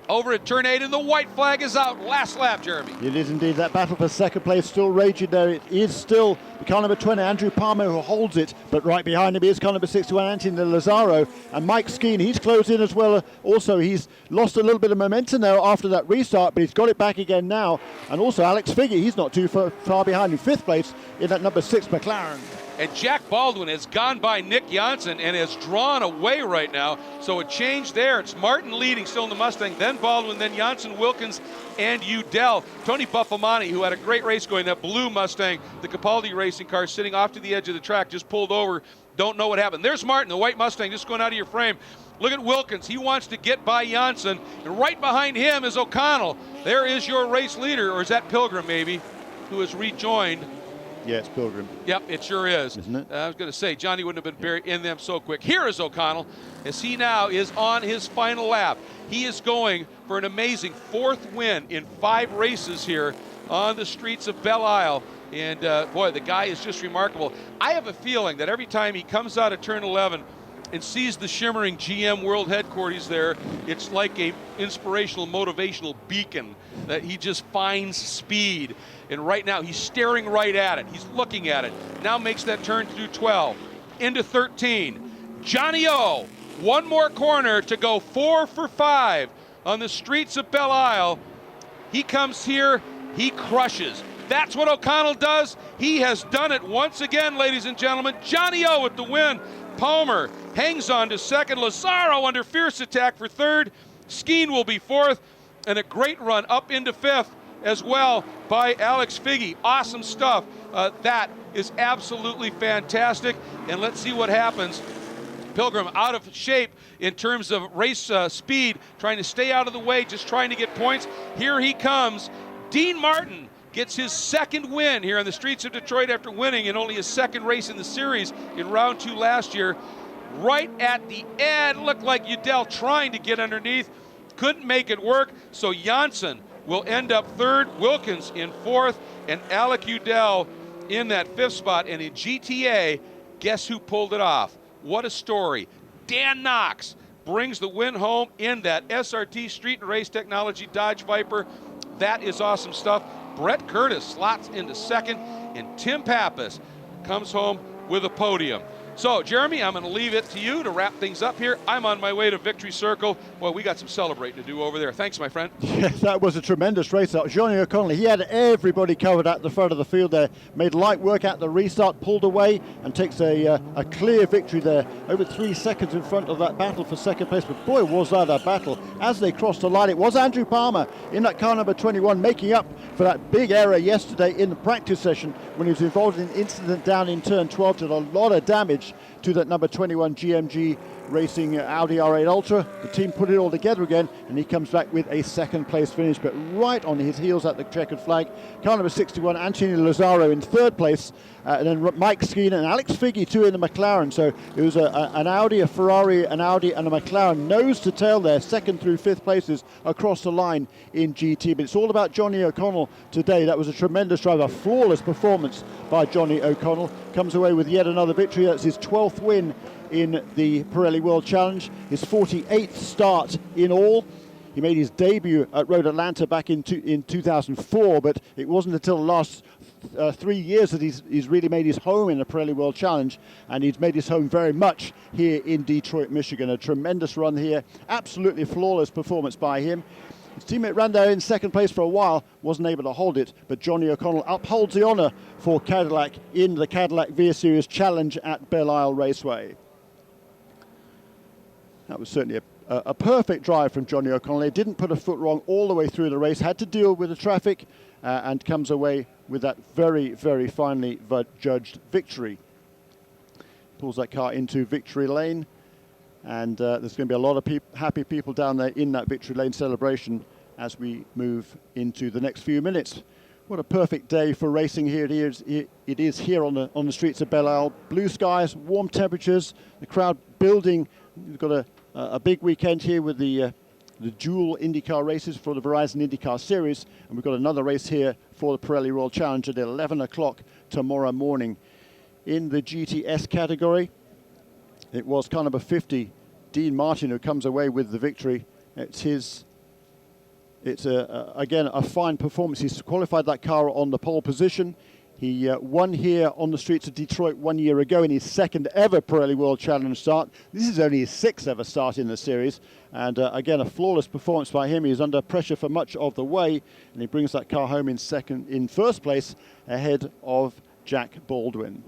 over at turn 8, and the white flag is out. Last lap, Jeremy. It is indeed. That battle for second place still raging there. It is still the car number 20, Andrew Palmer, who holds it, but right behind him is car number 61, Anthony Lazzaro, and Mike Skeen. He's closed in as well. Also, he's lost a little bit of momentum there after that restart, but he's got it back again now. And also Alex Figge, he's not too far behind in 5th place in that number 6 McLaren. And Jack Baldwin has gone by Nick Janssen and has drawn away right now. So a change there. It's Martin leading still in the Mustang, then Baldwin, then Janssen, Wilkins, and Udell. Tony Buffamani, who had a great race going, that blue Mustang, the Capaldi racing car, sitting off to the edge of the track, just pulled over. Don't know what happened. There's Martin, the white Mustang, just going out of your frame. Look at Wilkins. He wants to get by Janssen. And right behind him is O'Connell. There is your race leader, or is that Pilgrim maybe, who has rejoined. Yeah, it's Pilgrim. Yep, it sure is. Isn't it? I was going to say, Johnny wouldn't have been buried in them so quick. Here is O'Connell, as he now is on his final lap. He is going for an amazing 4th win in 5 races here on the streets of Belle Isle. And boy, the guy is just remarkable. I have a feeling that every time he comes out of turn 11, and sees the shimmering GM World Headquarters there, it's like a inspirational, motivational beacon that he just finds speed. And right now, he's staring right at it. He's looking at it. Now makes that turn through 12, into 13. Johnny O, one more corner to go 4 for 5 on the streets of Belle Isle. He comes here, he crushes. That's what O'Connell does. He has done it once again, ladies and gentlemen. Johnny O with the win. Palmer hangs on to second. Lazaro under fierce attack for third. Skeen will be fourth. And a great run up into fifth as well by Alex Figge. Awesome stuff. That is absolutely fantastic. And let's see what happens. Pilgrim out of shape in terms of race speed, trying to stay out of the way, just trying to get points. Here he comes. Dean Martin gets his second win here on the streets of Detroit after winning in only his second race in the series in round 2 last year. Right at the end, looked like Udell trying to get underneath, couldn't make it work, so Janssen will end up third, Wilkins in fourth, and Alec Udell in that fifth spot. And in GTA, guess who pulled it off? What a story. Dan Knox brings the win home in that SRT Street and Race Technology Dodge Viper. That is awesome stuff. Brett Curtis slots into second, and Tim Pappas comes home with a podium. So, Jeremy, I'm going to leave it to you to wrap things up here. I'm on my way to Victory Circle. Well, we got some celebrating to do over there. Thanks, my friend. Yes, that was a tremendous race. Johnny O'Connell, he had everybody covered at the front of the field there. Made light work at the restart, pulled away, and takes a clear victory there. Over 3 seconds in front of that battle for second place. But boy, was that a battle. As they crossed the line, it was Andrew Palmer in that car number 21, making up for that big error yesterday in the practice session when he was involved in an incident down in turn 12. Did a lot of damage to that number 21 GMG Racing Audi R8 Ultra. The team put it all together again, and he comes back with a second place finish, but right on his heels at the checkered flag. Car number 61, Anthony Lazaro in third place, and then Mike Skeen and Alex Figge too in the McLaren. So it was an Audi, a Ferrari, an Audi and a McLaren nose to tail there, second through fifth places across the line in GT. But it's all about Johnny O'Connell today. That was a tremendous drive, a flawless performance by Johnny O'Connell. Comes away with yet another victory. That's his 12th win in the Pirelli World Challenge, his 48th start in all. He made his debut at Road Atlanta back in 2004, but it wasn't until the last 3 years that he's really made his home in the Pirelli World Challenge, and he's made his home very much here in Detroit, Michigan. A tremendous run here, absolutely flawless performance by him. His teammate ran there in second place for a while, wasn't able to hold it, but Johnny O'Connell upholds the honour for Cadillac in the Cadillac V Series Challenge at Belle Isle Raceway. That was certainly a perfect drive from Johnny O'Connell. He didn't put a foot wrong all the way through the race, had to deal with the traffic, and comes away with that very, very finely judged victory. Pulls that car into victory lane, and there's going to be a lot of happy people down there in that victory lane celebration as we move into the next few minutes. What a perfect day for racing here it is here on the streets of Belle Isle. Blue skies, warm temperatures, the crowd building. We've got a big weekend here with the dual IndyCar races for the Verizon IndyCar Series, and we've got another race here for the Pirelli World Challenge at 11 o'clock tomorrow morning. In the GTS category, it was car number 50, Dean Martin, who comes away with the victory. It's again a fine performance. He's qualified that car on the pole position. He won here on the streets of Detroit 1 year ago in his second ever Pirelli World Challenge start. This is only his sixth ever start in the series. And again, a flawless performance by him. He was under pressure for much of the way, and he brings that car home in first place ahead of Jack Baldwin.